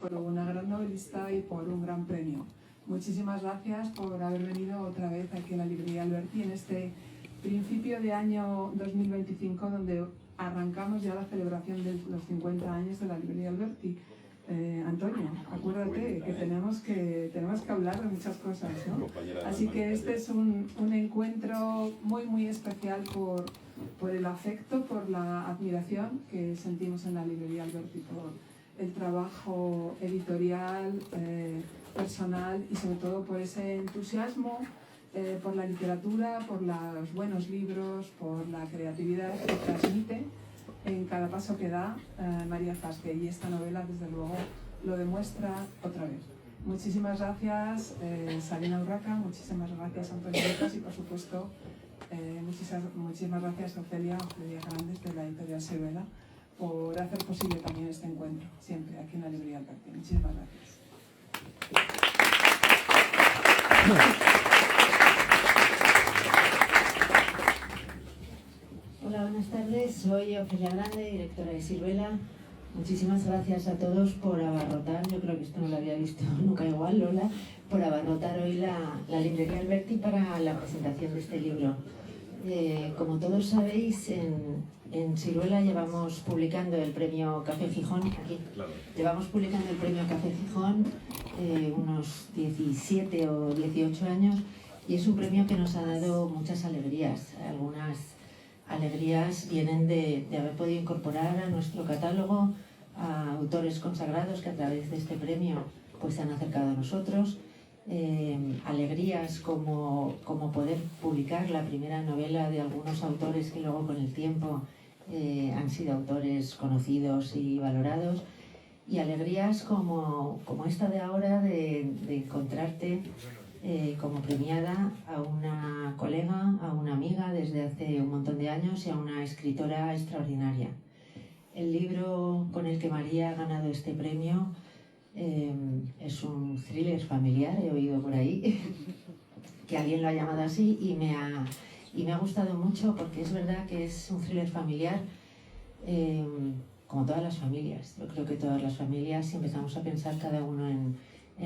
por una gran novelista y por un gran premio. Muchísimas gracias por haber venido otra vez aquí a la librería Alberti en este principio de año 2025, donde arrancamos ya la celebración de los 50 años de la librería Alberti. Antonio, acuérdate que tenemos que hablar de muchas cosas, ¿no? Así que este es un encuentro muy especial por el afecto, por la admiración que sentimos en la librería Alberti, por el trabajo editorial, personal y sobre todo por ese entusiasmo por la literatura, por los buenos libros, por la creatividad que transmite en cada paso que da María Fasque, y esta novela desde luego lo demuestra otra vez. Muchísimas gracias Sabina Urraca, muchísimas gracias Antonio Lucas y por supuesto muchísimas gracias Ofelia Grandes de la editorial Siruela por hacer posible también este encuentro, siempre aquí en la librería Alberti. Muchísimas gracias. Hola, buenas tardes. Soy Ofelia Grande, directora de Siruela. Muchísimas gracias a todos por abarrotar, yo creo que esto no lo había visto nunca igual, Lola, por abarrotar hoy la librería Alberti para la presentación de este libro. Como todos sabéis, en Siruela llevamos publicando el premio Café Gijón, llevamos publicando el premio Café Gijón unos 17 o 18 años, y es un premio que nos ha dado muchas alegrías. Algunas alegrías vienen de haber podido incorporar a nuestro catálogo a autores consagrados que a través de este premio pues se han acercado a nosotros. Alegrías como poder publicar la primera novela de algunos autores que luego con el tiempo han sido autores conocidos y valorados, y alegrías como esta de ahora de encontrarte como premiada a una colega, a una amiga desde hace un montón de años y a una escritora extraordinaria. El libro con el que María ha ganado este premio es un thriller familiar, he oído por ahí que alguien lo ha llamado así, y me ha gustado mucho porque es verdad que es un thriller familiar como todas las familias. Yo creo que todas las familias, si empezamos a pensar cada uno en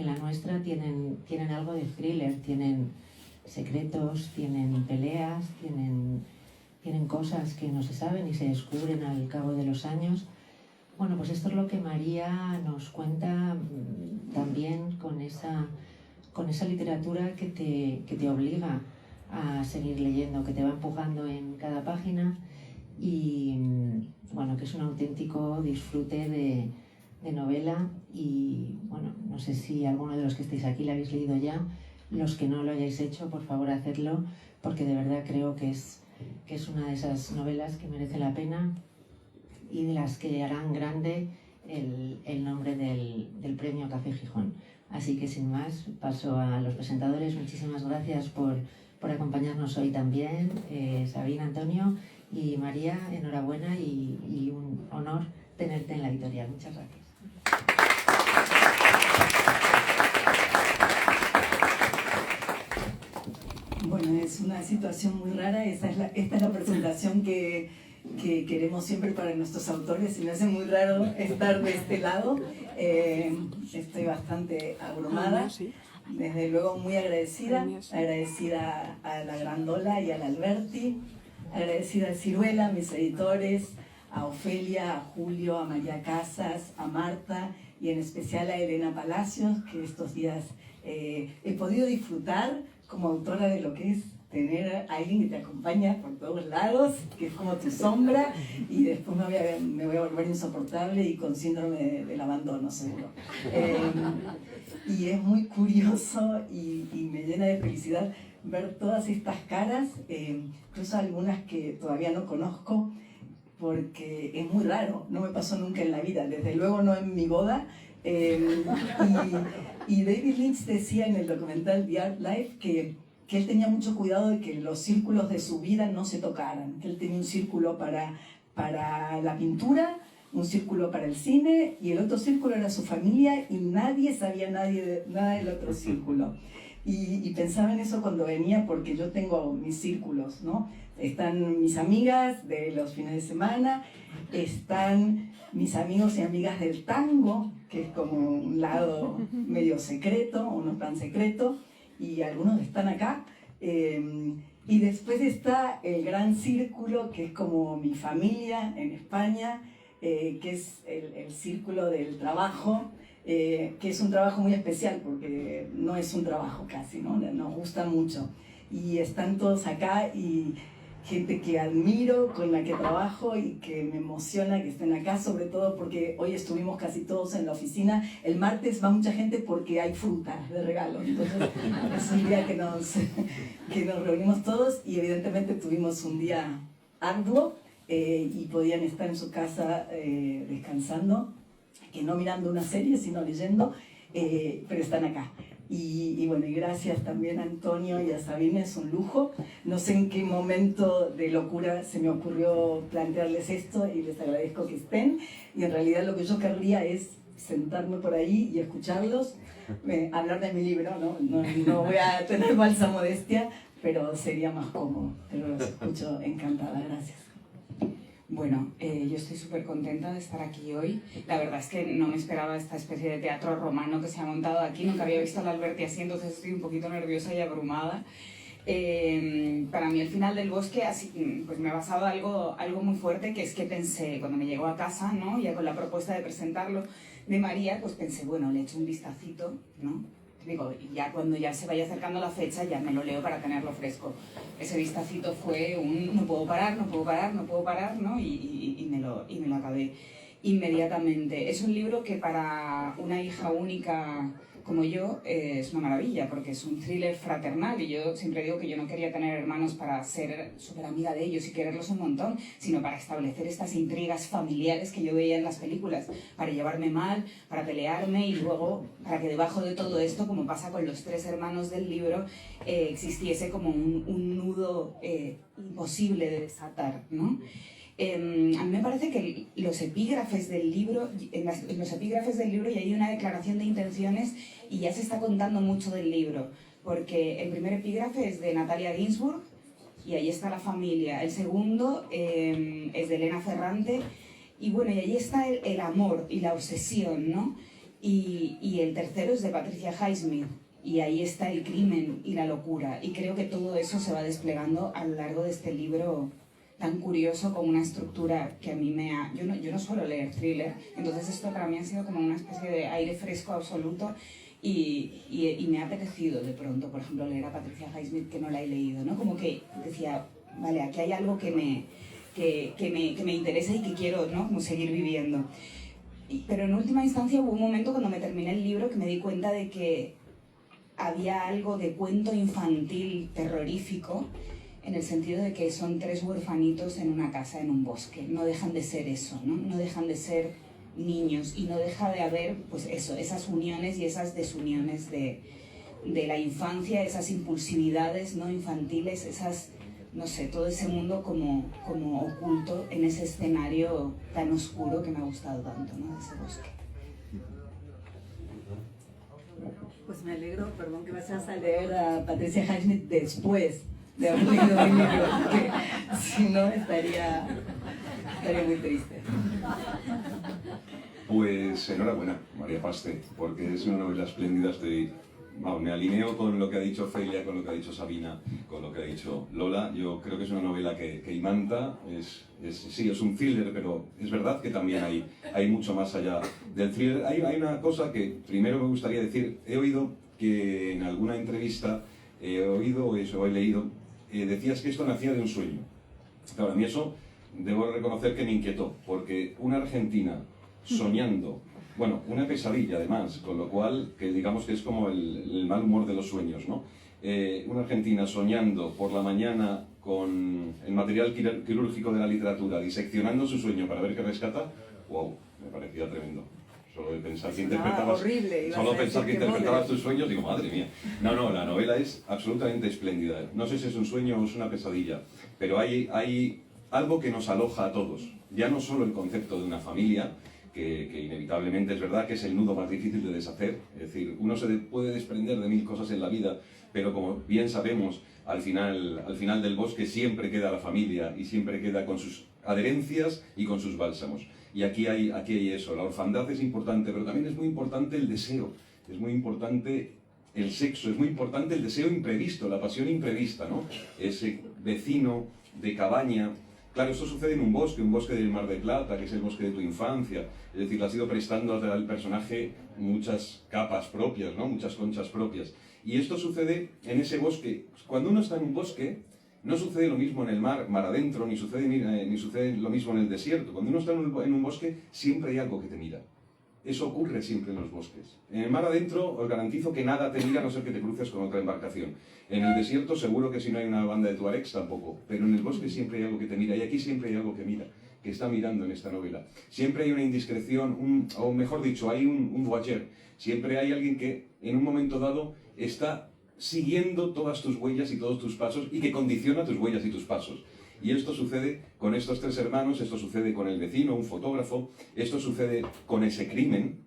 la nuestra, tienen algo de thriller, tienen secretos, tienen peleas, tienen cosas que no se saben y se descubren al cabo de los años. Bueno, pues esto es lo que María nos cuenta también con esa literatura que te obliga a seguir leyendo, que te va empujando en cada página, y bueno, que es un auténtico disfrute de novela. Y bueno, no sé si alguno de los que estáis aquí la habéis leído ya. Los que no lo hayáis hecho, por favor hacedlo, porque de verdad creo que es una de esas novelas que merece la pena y de las que harán grande el nombre del premio Café Gijón. Así que sin más, paso a los presentadores. Muchísimas gracias por acompañarnos hoy también, Sabina, Antonio y María, enhorabuena y un honor tenerte en la editorial. Muchas gracias. Bueno, es una situación muy rara. Esta es la presentación que queremos siempre para nuestros autores, y me hace muy raro estar de este lado. Estoy bastante abrumada, desde luego muy agradecida a la Grandola y al Alberti, agradecida a Siruela, a mis editores, a Ofelia, a Julio, a María Casas, a Marta y en especial a Elena Palacios, que estos días he podido disfrutar como autora de lo que es tener a alguien que te acompaña por todos lados, que es como tu sombra, y después me voy a volver insoportable y con síndrome del abandono seguro. Y es muy curioso y me llena de felicidad ver todas estas caras, incluso algunas que todavía no conozco, porque es muy raro, no me pasó nunca en la vida, desde luego no en mi boda. Y David Lynch decía en el documental The Art Life que él tenía mucho cuidado de que los círculos de su vida no se tocaran, que él tenía un círculo para la pintura, un círculo para el cine, y el otro círculo era su familia, y nadie sabía nada del otro círculo. Y pensaba en eso cuando venía, porque yo tengo mis círculos, ¿no? Están mis amigas de los fines de semana, están mis amigos y amigas del tango, que es como un lado medio secreto, o no tan secreto, y algunos están acá. Y después está el gran círculo, que es como mi familia en España, que es el círculo del trabajo, que es un trabajo muy especial porque no es un trabajo casi, ¿no? Nos gusta mucho. Y están todos acá y gente que admiro, con la que trabajo y que me emociona que estén acá, sobre todo porque hoy estuvimos casi todos en la oficina. El martes va mucha gente porque hay fruta de regalo, entonces es un día que nos reunimos todos y evidentemente tuvimos un día arduo y podían estar en su casa descansando, que no mirando una serie sino leyendo, pero están acá. Y bueno, y gracias también a Antonio y a Sabine, es un lujo. No sé en qué momento de locura se me ocurrió plantearles esto y les agradezco que estén. Y en realidad lo que yo querría es sentarme por ahí y escucharlos, hablar de mi libro, no voy a tener falsa modestia, pero sería más cómodo. Pero los escucho encantada, gracias. Bueno, yo estoy súper contenta de estar aquí hoy. La verdad es que no me esperaba esta especie de teatro romano que se ha montado aquí. Nunca había visto a la Alberti así, entonces estoy un poquito nerviosa y abrumada. Para mí el final del bosque pues me ha pasado algo muy fuerte, que es que pensé, cuando me llegó a casa, ¿no? Ya con la propuesta de presentarlo de María, pues pensé, bueno, le echo un vistacito, ¿no? Digo, ya cuando ya se vaya acercando la fecha ya me lo leo para tenerlo fresco. Ese vistacito fue un no puedo parar, ¿no? Y me lo acabé inmediatamente. Es un libro que para una hija única como yo es una maravilla, porque es un thriller fraternal, y yo siempre digo que yo no quería tener hermanos para ser súper amiga de ellos y quererlos un montón, sino para establecer estas intrigas familiares que yo veía en las películas, para llevarme mal, para pelearme, y luego para que debajo de todo esto, como pasa con los tres hermanos del libro, existiese como un nudo imposible de desatar, ¿no? A mí me parece que los epígrafes del libro, en los epígrafes del libro ya hay una declaración de intenciones y ya se está contando mucho del libro, porque el primer epígrafe es de Natalia Ginzburg y ahí está la familia. El segundo es de Elena Ferrante y bueno, y ahí está el amor y la obsesión, ¿no? Y el tercero es de Patricia Highsmith y ahí está el crimen y la locura, y creo que todo eso se va desplegando a lo largo de este libro tan curioso, con una estructura que a mí me ha... Yo no suelo leer thriller, entonces esto para mí ha sido como una especie de aire fresco absoluto y me ha apetecido de pronto, por ejemplo, leer a Patricia Highsmith, que no la he leído, ¿no? Como que decía, vale, aquí hay algo que me interesa y que quiero, ¿no? Como seguir viviendo. Pero en última instancia hubo un momento cuando me terminé el libro que me di cuenta de que había algo de cuento infantil terrorífico, en el sentido de que son tres huerfanitos en una casa, en un bosque. No dejan de ser eso, ¿no? No dejan de ser niños y no deja de haber, pues eso, esas uniones y esas desuniones de la infancia, esas impulsividades no infantiles, esas, no sé, todo ese mundo como oculto en ese escenario tan oscuro que me ha gustado tanto, ¿no? De ese bosque. Pues me alegro, perdón, que vayas a leer a Patricia Highsmith después de haber leído mi libro, porque si no estaría muy triste. Pues enhorabuena, María Paste, porque es una novela espléndida. Me alineo con lo que ha dicho Felia, con lo que ha dicho Sabina, con lo que ha dicho Lola. Yo creo que es una novela que imanta, sí, es un thriller, pero es verdad que también hay mucho más allá del thriller. Hay una cosa que primero me gustaría decir. He oído que en alguna entrevista, he leído, decías que esto nacía de un sueño. Claro, a mí eso debo reconocer que me inquietó, porque una argentina soñando, bueno, una pesadilla además, con lo cual, que digamos que es como el mal humor de los sueños, ¿no? Una argentina soñando por la mañana con el material quirúrgico de la literatura, diseccionando su sueño para ver qué rescata, wow, me parecía tremendo. Solo de pensar que interpretabas tus sueños, digo, madre mía. No, la novela es absolutamente espléndida. No sé si es un sueño o es una pesadilla, pero hay algo que nos aloja a todos. Ya no solo el concepto de una familia, que inevitablemente es verdad que es el nudo más difícil de deshacer. Es decir, uno se puede desprender de mil cosas en la vida, pero como bien sabemos, al final del bosque siempre queda la familia y siempre queda con sus adherencias y con sus bálsamos. Y aquí hay eso, la orfandad es importante, pero también es muy importante el deseo, es muy importante el sexo, es muy importante el deseo imprevisto, la pasión imprevista, ¿no? Ese vecino de cabaña. Claro, esto sucede en un bosque del Mar del Plata, que es el bosque de tu infancia. Es decir, le has ido prestando al personaje muchas capas propias, ¿no? Muchas conchas propias. Y esto sucede en ese bosque. Cuando uno está en un bosque, no sucede lo mismo en el mar adentro, ni sucede lo mismo en el desierto. Cuando uno está en un bosque, siempre hay algo que te mira. Eso ocurre siempre en los bosques. En el mar adentro os garantizo que nada te mira a no ser que te cruces con otra embarcación. En el desierto seguro que si no hay una banda de tuaregs tampoco. Pero en el bosque siempre hay algo que te mira. Y aquí siempre hay algo que mira, que está mirando en esta novela. Siempre hay una indiscreción, o mejor dicho, hay un voyeur. Siempre hay alguien que en un momento dado está siguiendo todas tus huellas y todos tus pasos y que condiciona tus huellas y tus pasos. Y esto sucede con estos tres hermanos, esto sucede con el vecino, un fotógrafo, esto sucede con ese crimen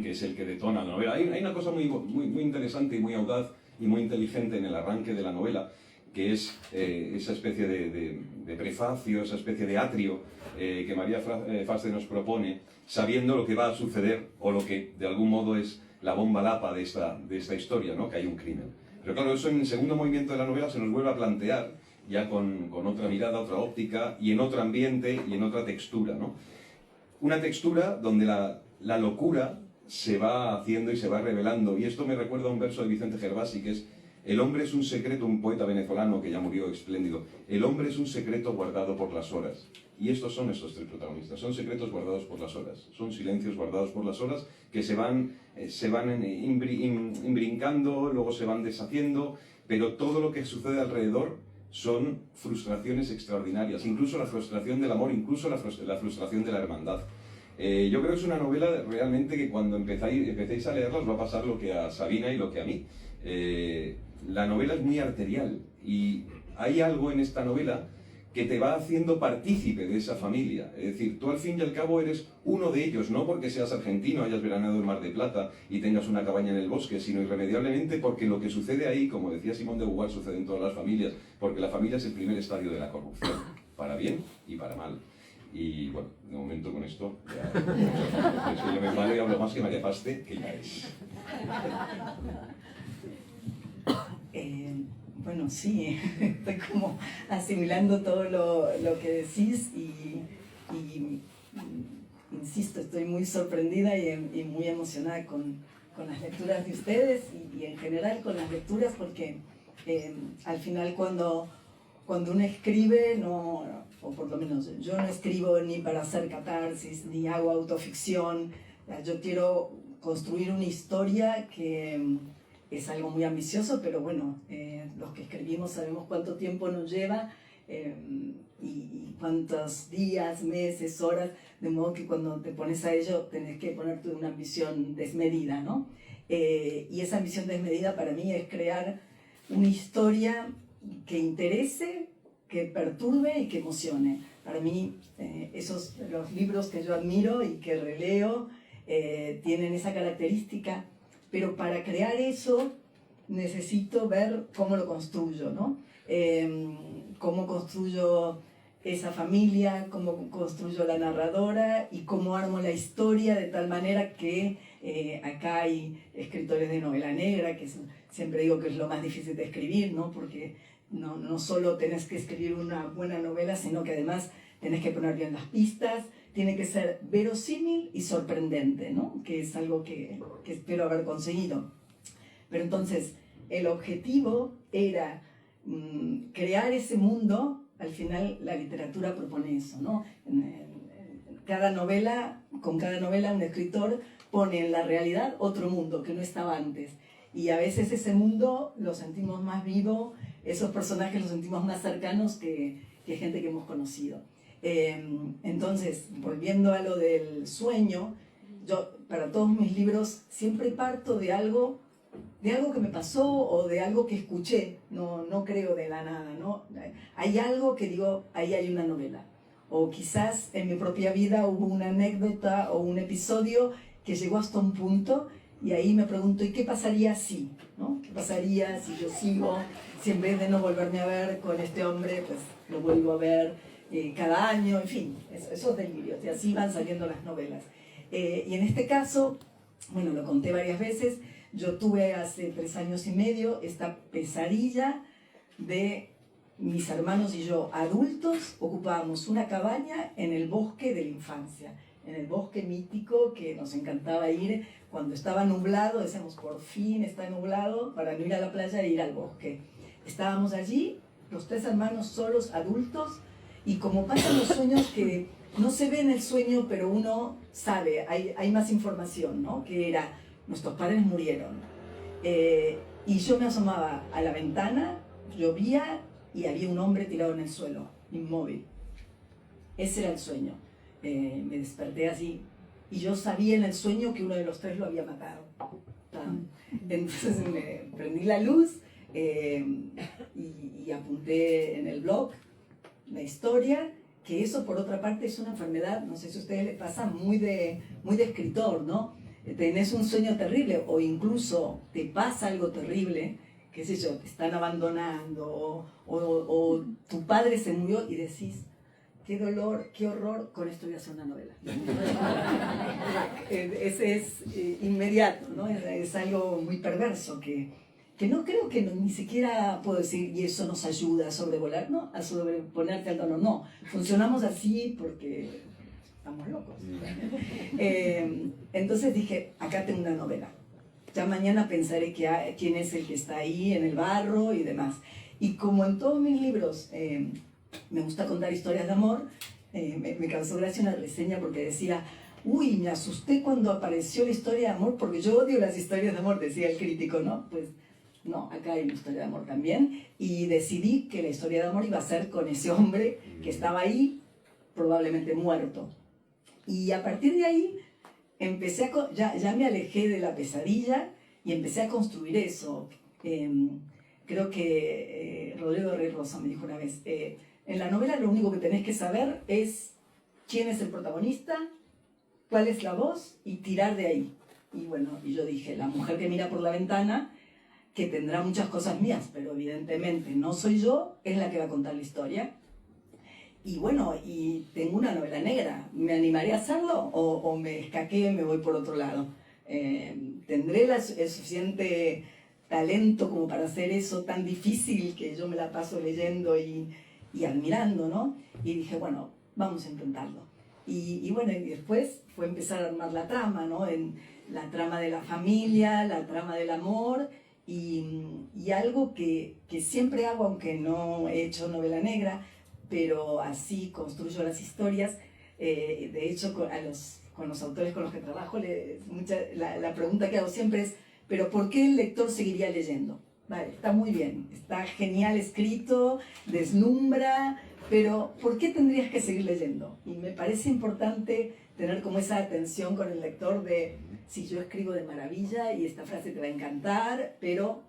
que es el que detona la novela. Hay una cosa muy interesante y muy audaz y muy inteligente en el arranque de la novela, que es esa especie de prefacio, esa especie de atrio que María Faste nos propone, sabiendo lo que va a suceder o lo que de algún modo es la bomba lapa de esta historia, ¿no? Que hay un crimen. Pero claro, eso en el segundo movimiento de la novela se nos vuelve a plantear ya con otra mirada, otra óptica, y en otro ambiente y en otra textura, ¿no? Una textura donde la locura se va haciendo y se va revelando, y esto me recuerda a un verso de Vicente Gervasi, que es: el hombre es un secreto, un poeta venezolano que ya murió, espléndido, el hombre es un secreto guardado por las horas. Y estos son estos tres protagonistas, son secretos guardados por las horas, son silencios guardados por las horas que se van imbrincando, luego se van deshaciendo, pero todo lo que sucede alrededor son frustraciones extraordinarias, incluso la frustración del amor, incluso la frustración de la hermandad. Yo creo que es una novela realmente que cuando empecéis a leerla os va a pasar lo que a Sabina y lo que a mí. La novela es muy arterial y hay algo en esta novela que te va haciendo partícipe de esa familia. Es decir, tú al fin y al cabo eres uno de ellos, no porque seas argentino, hayas veraneado en Mar de Plata y tengas una cabaña en el bosque, sino irremediablemente porque lo que sucede ahí, como decía Simón de Beauvoir, sucede en todas las familias, porque la familia es el primer estadio de la corrupción, para bien y para mal. Y bueno, de momento con esto, yo me paro y hablo más que María Faste, que ya es. Bueno, sí, estoy como asimilando todo lo que decís y insisto, estoy muy sorprendida y muy emocionada con las lecturas de ustedes y en general con las lecturas, porque al final cuando uno escribe, o por lo menos yo no escribo ni para hacer catarsis, ni hago autoficción, yo quiero construir una historia que es algo muy ambicioso, pero bueno, los que escribimos sabemos cuánto tiempo nos lleva y cuántos días, meses, horas, de modo que cuando te pones a ello tenés que ponerte una ambición desmedida, ¿no? Y esa ambición desmedida para mí es crear una historia que interese, que perturbe y que emocione. Para mí, los libros que yo admiro y que releo tienen esa característica. Pero para crear eso necesito ver cómo lo construyo, ¿no? Cómo construyo esa familia, cómo construyo la narradora y cómo armo la historia de tal manera que acá hay escritores de novela negra, que siempre digo que es lo más difícil de escribir, ¿no? Porque no solo tenés que escribir una buena novela, sino que además tenés que poner bien las pistas, tiene que ser verosímil y sorprendente, ¿no? Que es algo que espero haber conseguido. Pero entonces, el objetivo era crear ese mundo. Al final, la literatura propone eso, ¿no? Con cada novela, un escritor pone en la realidad otro mundo que no estaba antes. Y a veces ese mundo lo sentimos más vivo, esos personajes los sentimos más cercanos que gente que hemos conocido. Entonces, volviendo a lo del sueño, yo para todos mis libros siempre parto de algo que me pasó o de algo que escuché, no creo de la nada, ¿no? Hay algo que digo, ahí hay una novela. O quizás en mi propia vida hubo una anécdota o un episodio que llegó hasta un punto y ahí me pregunto, ¿y qué pasaría si? ¿No? ¿Qué pasaría si yo sigo, si en vez de no volverme a ver con este hombre, pues lo vuelvo a ver? cada año, en fin, esos delirios, y así van saliendo las novelas. Y en este caso, bueno, lo conté varias veces, yo tuve hace 3 años y medio esta pesadilla de mis hermanos y yo, adultos, ocupábamos una cabaña en el bosque de la infancia, en el bosque mítico que nos encantaba ir cuando estaba nublado, decíamos, por fin está nublado, para no ir a la playa e ir al bosque. Estábamos allí, los 3 hermanos solos, adultos, y como pasan los sueños que no se ve en el sueño, pero uno sabe, hay más información, ¿no? Que era, nuestros padres murieron. Y yo me asomaba a la ventana, llovía y había un hombre tirado en el suelo, inmóvil. Ese era el sueño. Me desperté así y yo sabía en el sueño que uno de los 3 lo había matado. Entonces me prendí la luz y apunté en el blog la historia, que eso por otra parte es una enfermedad, no sé si a ustedes les pasa, muy de escritor, ¿no? Tenés un sueño terrible o incluso te pasa algo terrible, qué sé yo, te están abandonando o tu padre se murió y decís, qué dolor, qué horror, con esto voy a hacer una novela. Ese es inmediato, ¿no? Es algo muy perverso que no creo que ni siquiera puedo decir, y eso nos ayuda a sobrevolar, ¿no? A sobreponerte al dolor, no. Funcionamos así porque estamos locos. Entonces dije, acá tengo una novela. Ya mañana pensaré quién es el que está ahí en el barro y demás. Y como en todos mis libros me gusta contar historias de amor, me causó gracia una reseña porque decía, uy, me asusté cuando apareció la historia de amor porque yo odio las historias de amor, decía el crítico, ¿no? Pues no, acá hay una historia de amor también. Y decidí que la historia de amor iba a ser con ese hombre que estaba ahí, probablemente muerto. Y a partir de ahí empecé ya me alejé de la pesadilla y empecé a construir eso. Creo que Rodrigo Rey Rosa me dijo una vez, en la novela lo único que tenés que saber es quién es el protagonista, cuál es la voz y tirar de ahí. Y bueno, y yo dije, la mujer que mira por la ventana, que tendrá muchas cosas mías, pero evidentemente no soy yo, es la que va a contar la historia. Y bueno, y tengo una novela negra, ¿me animaré a hacerlo o me escaqueo y me voy por otro lado? ¿Tendré el suficiente talento como para hacer eso tan difícil que yo me la paso leyendo y admirando, ¿no? Y dije, bueno, vamos a intentarlo. Y bueno, y después fue empezar a armar la trama, ¿no? En la trama de la familia, la trama del amor y algo que siempre hago, aunque no he hecho novela negra, pero así construyo las historias. De hecho, con los autores con los que trabajo, la pregunta que hago siempre es, ¿pero por qué el lector seguiría leyendo? Vale, está muy bien, está genial escrito, deslumbra, pero ¿por qué tendrías que seguir leyendo? Y me parece importante tener como esa atención con el lector de, si yo escribo de maravilla y esta frase te va a encantar, pero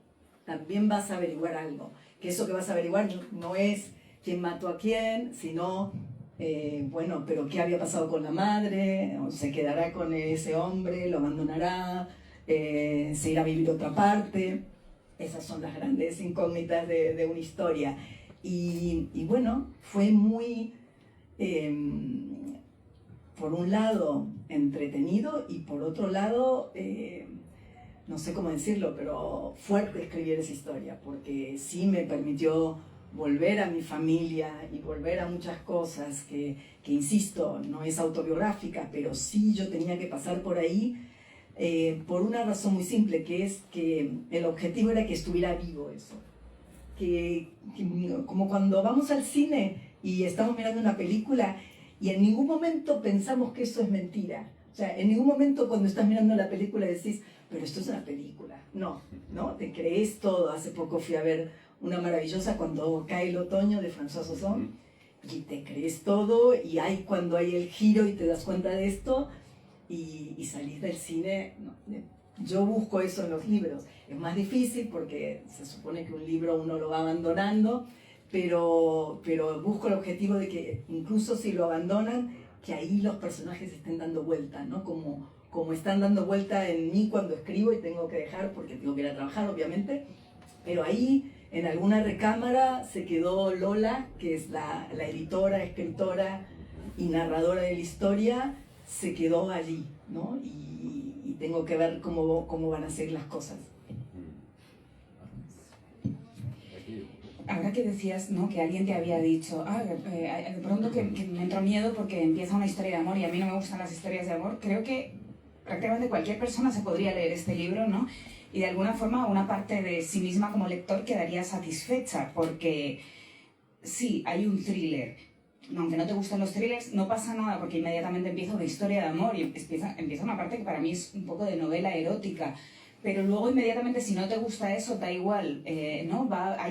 también vas a averiguar algo. Que eso que vas a averiguar no es quién mató a quién, sino, bueno, pero qué había pasado con la madre, o se quedará con ese hombre, lo abandonará, se irá a vivir a otra parte. Esas son las grandes incógnitas de una historia. Y bueno, fue muy, por un lado, entretenido y por otro lado, no sé cómo decirlo, pero fuerte escribir esa historia, porque sí me permitió volver a mi familia y volver a muchas cosas que insisto, no es autobiográfica, pero sí yo tenía que pasar por ahí por una razón muy simple, que es que el objetivo era que estuviera vivo eso. Que como cuando vamos al cine y estamos mirando una película y en ningún momento pensamos que eso es mentira. O sea, en ningún momento cuando estás mirando la película decís, pero esto es una película. No, te crees todo. Hace poco fui a ver una maravillosa Cuando cae el otoño de François Ozon y te crees todo y cuando hay el giro y te das cuenta de esto y salís del cine. Yo busco eso en los libros. Es más difícil porque se supone que un libro uno lo va abandonando, pero busco el objetivo de que incluso si lo abandonan, que ahí los personajes estén dando vuelta, ¿no? Como están dando vuelta en mí cuando escribo y tengo que dejar porque tengo que ir a trabajar, obviamente, pero ahí En alguna recámara se quedó Lola, que es la editora, escritora y narradora de la historia, se quedó allí, ¿no? Y tengo que ver cómo van a ser las cosas. Ahora que decías, ¿no?, que alguien te había dicho, de pronto que me entró miedo porque empieza una historia de amor y a mí no me gustan las historias de amor, creo que prácticamente cualquier persona se podría leer este libro, ¿no? Y de alguna forma una parte de sí misma como lector quedaría satisfecha porque sí, hay un thriller. Aunque no te gusten los thrillers, no pasa nada porque inmediatamente empieza una historia de amor y empieza una parte que para mí es un poco de novela erótica. Pero luego inmediatamente, si no te gusta eso, da igual, ¿no?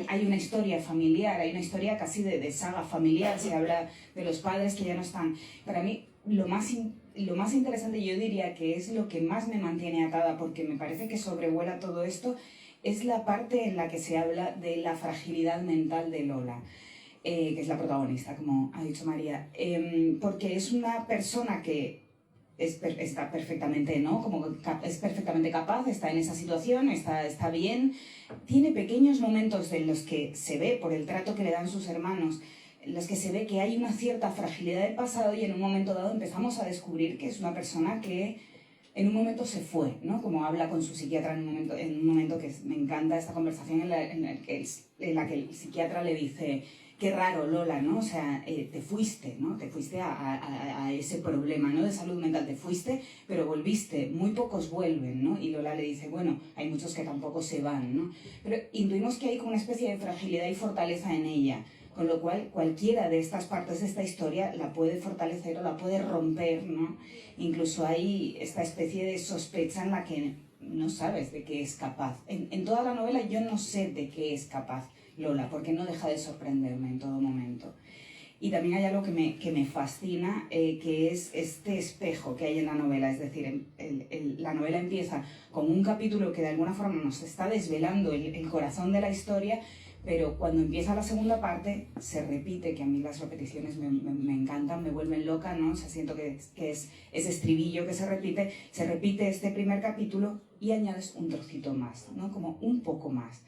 Hay una historia familiar, hay una historia casi de saga familiar, se habla de los padres que ya no están. Para mí, lo más interesante, yo diría que es lo que más me mantiene atada, porque me parece que sobrevuela todo esto, es la parte en la que se habla de la fragilidad mental de Lola, que es la protagonista, como ha dicho María, porque es una persona que está perfectamente, ¿no? Es perfectamente capaz, está en esa situación, está bien, tiene pequeños momentos en los que se ve, por el trato que le dan sus hermanos, en los que se ve que hay una cierta fragilidad del pasado y en un momento dado empezamos a descubrir que es una persona que en un momento se fue, ¿no? Como habla con su psiquiatra en un momento que me encanta esta conversación en la que el psiquiatra le dice: qué raro, Lola, ¿no? O sea, te fuiste, ¿no? Te fuiste a ese problema, ¿no? De salud mental, te fuiste, pero volviste, muy pocos vuelven, ¿no? Y Lola le dice, bueno, hay muchos que tampoco se van, ¿no? Pero intuimos que hay como una especie de fragilidad y fortaleza en ella, con lo cual cualquiera de estas partes de esta historia la puede fortalecer o la puede romper, ¿no? Incluso hay esta especie de sospecha en la que no sabes de qué es capaz. En toda la novela yo no sé de qué es capaz Lola, porque no deja de sorprenderme en todo momento. Y también hay algo que me fascina, que es este espejo que hay en la novela. Es decir, la novela empieza con un capítulo que de alguna forma nos está desvelando el corazón de la historia, pero cuando empieza la segunda parte se repite, que a mí las repeticiones me encantan, me vuelven loca, ¿no? O sea, siento que es ese estribillo que se repite este primer capítulo y añades un trocito más, ¿no? Como un poco más.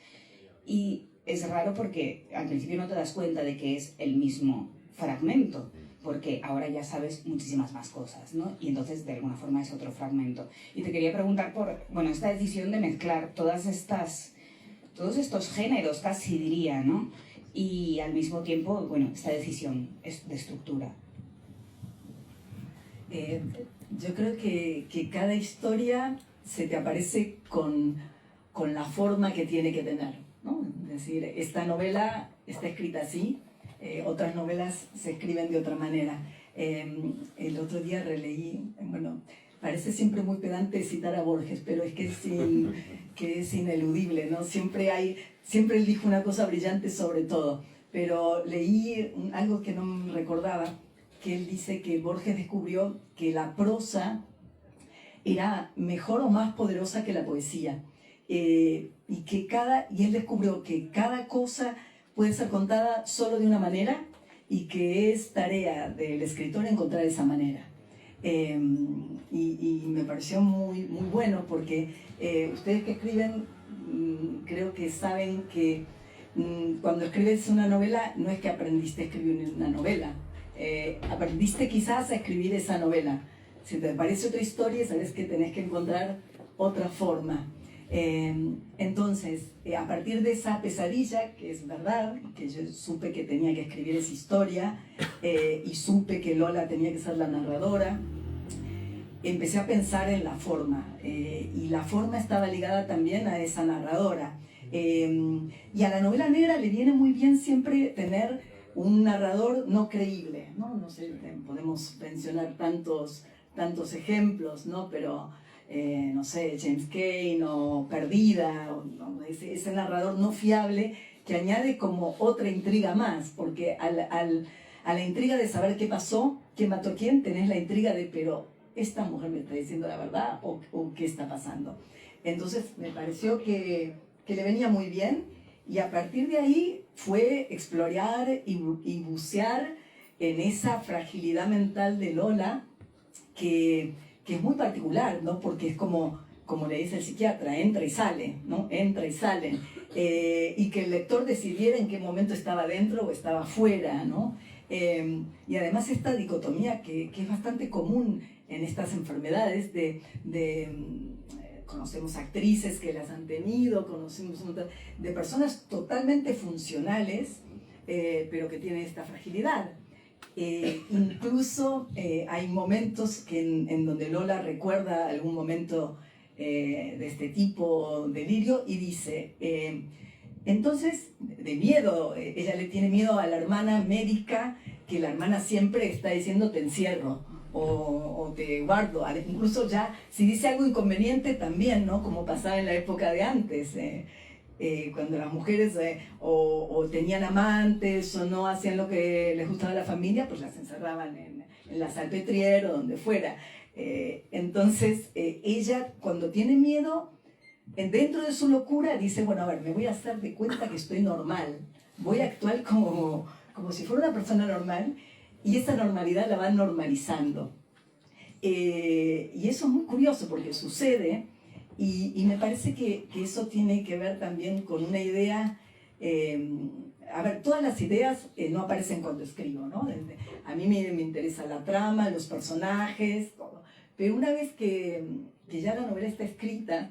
Y es raro porque al principio no te das cuenta de que es el mismo fragmento, porque ahora ya sabes muchísimas más cosas, ¿no? Y entonces de alguna forma es otro fragmento. Y te quería preguntar por, bueno, esta decisión de mezclar todos estos géneros, casi diría, ¿no? Y al mismo tiempo, bueno, esta decisión es de estructura. Yo creo que cada historia se te aparece con la forma que tiene que tener, ¿no? Es decir, esta novela está escrita así, otras novelas se escriben de otra manera. El otro día releí, bueno, parece siempre muy pedante citar a Borges, pero es que es ineludible, ¿no? Siempre él dijo una cosa brillante sobre todo, pero leí algo que no me recordaba, que él dice que Borges descubrió que la prosa era mejor o más poderosa que la poesía. Y él descubrió que cada cosa puede ser contada solo de una manera y que es tarea del escritor encontrar esa manera. Y me pareció muy, muy bueno porque ustedes que escriben creo que saben que cuando escribes una novela no es que aprendiste a escribir una novela, aprendiste quizás a escribir esa novela. Si te parece otra historia, sabes que tenés que encontrar otra forma. Entonces, a partir de esa pesadilla, que es verdad, que yo supe que tenía que escribir esa historia y supe que Lola tenía que ser la narradora, empecé a pensar en la forma y la forma estaba ligada también a esa narradora. Y a la novela negra le viene muy bien siempre tener un narrador no creíble, ¿no? No sé, podemos mencionar tantos ejemplos, ¿no? Pero no sé, James Cain o Perdida, ¿no? Ese narrador no fiable que añade como otra intriga más, porque a la intriga de saber qué pasó, quién mató a quién, tenés la intriga de, pero ¿esta mujer me está diciendo la verdad o qué está pasando? Entonces me pareció que le venía muy bien y a partir de ahí fue explorar y bucear en esa fragilidad mental de Lola que es muy particular, ¿no? Porque es como como le dice el psiquiatra, entra y sale, ¿no? Entra y sale. Y que el lector decidiera en qué momento estaba dentro o estaba fuera, ¿no? Y además esta dicotomía que es bastante común en estas enfermedades conocemos actrices que las han tenido, conocemos de personas totalmente funcionales, pero que tienen esta fragilidad. Incluso hay momentos en donde Lola recuerda algún momento de este tipo, delirio, y dice, entonces, de miedo, ella le tiene miedo a la hermana médica, que la hermana siempre está diciendo te encierro o te guardo, incluso ya si dice algo inconveniente también, ¿no? Como pasaba en la época de antes, cuando las mujeres o tenían amantes o no hacían lo que les gustaba a la familia, pues las encerraban en la salpetriera o donde fuera. Entonces ella, cuando tiene miedo, dentro de su locura dice, bueno, a ver, me voy a hacer de cuenta que estoy normal, voy a actuar como si fuera una persona normal, y esa normalidad la va normalizando. Y eso es muy curioso porque sucede, y me parece que eso tiene que ver también con una idea. A ver, todas las ideas no aparecen cuando escribo, ¿no? A mí me interesa la trama, los personajes, todo. Pero una vez que ya la novela está escrita,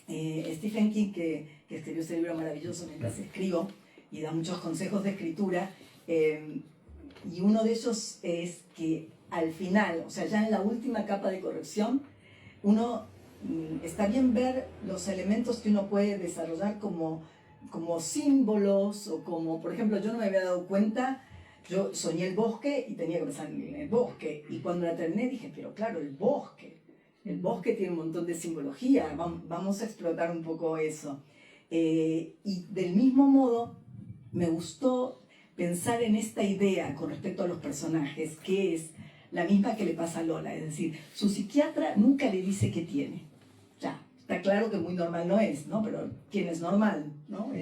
Stephen King, que escribió ese libro maravilloso mientras escribo y da muchos consejos de escritura, y uno de ellos es que al final, o sea, ya en la última capa de corrección, está bien ver los elementos que uno puede desarrollar como símbolos, o como, por ejemplo, yo no me había dado cuenta, yo soñé el bosque y tenía que pensar en el bosque, y cuando la terminé dije, pero claro, el bosque tiene un montón de simbología, vamos a explotar un poco eso. Y del mismo modo, me gustó pensar en esta idea con respecto a los personajes, que es la misma que le pasa a Lola, es decir, su psiquiatra nunca le dice qué tiene. Ya, está claro que muy normal no es, ¿no? Pero ¿quién es normal? ¿No?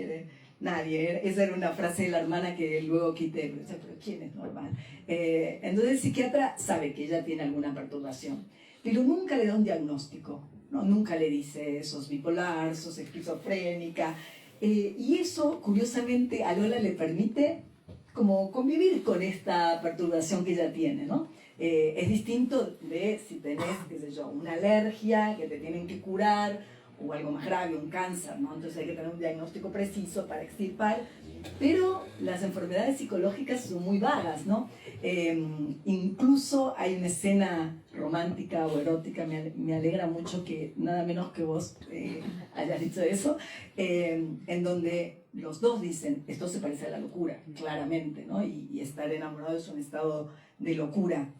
Nadie. Esa era una frase de la hermana que luego quité, pero ¿quién es normal? Entonces el psiquiatra sabe que ella tiene alguna perturbación, pero nunca le da un diagnóstico, ¿no? Nunca le dice sos bipolar, sos esquizofrénica, y eso, curiosamente, a Lola le permite como convivir con esta perturbación que ella tiene, ¿no? Es distinto de si tenés, qué sé yo, una alergia que te tienen que curar, o algo más grave, un cáncer, ¿no? Entonces hay que tener un diagnóstico preciso para extirpar, pero las enfermedades psicológicas son muy vagas, ¿no? Incluso hay una escena romántica o erótica, me alegra mucho que nada menos que vos hayas dicho eso, en donde los dos dicen, esto se parece a la locura, claramente, ¿no? Y estar enamorado es un estado de locura.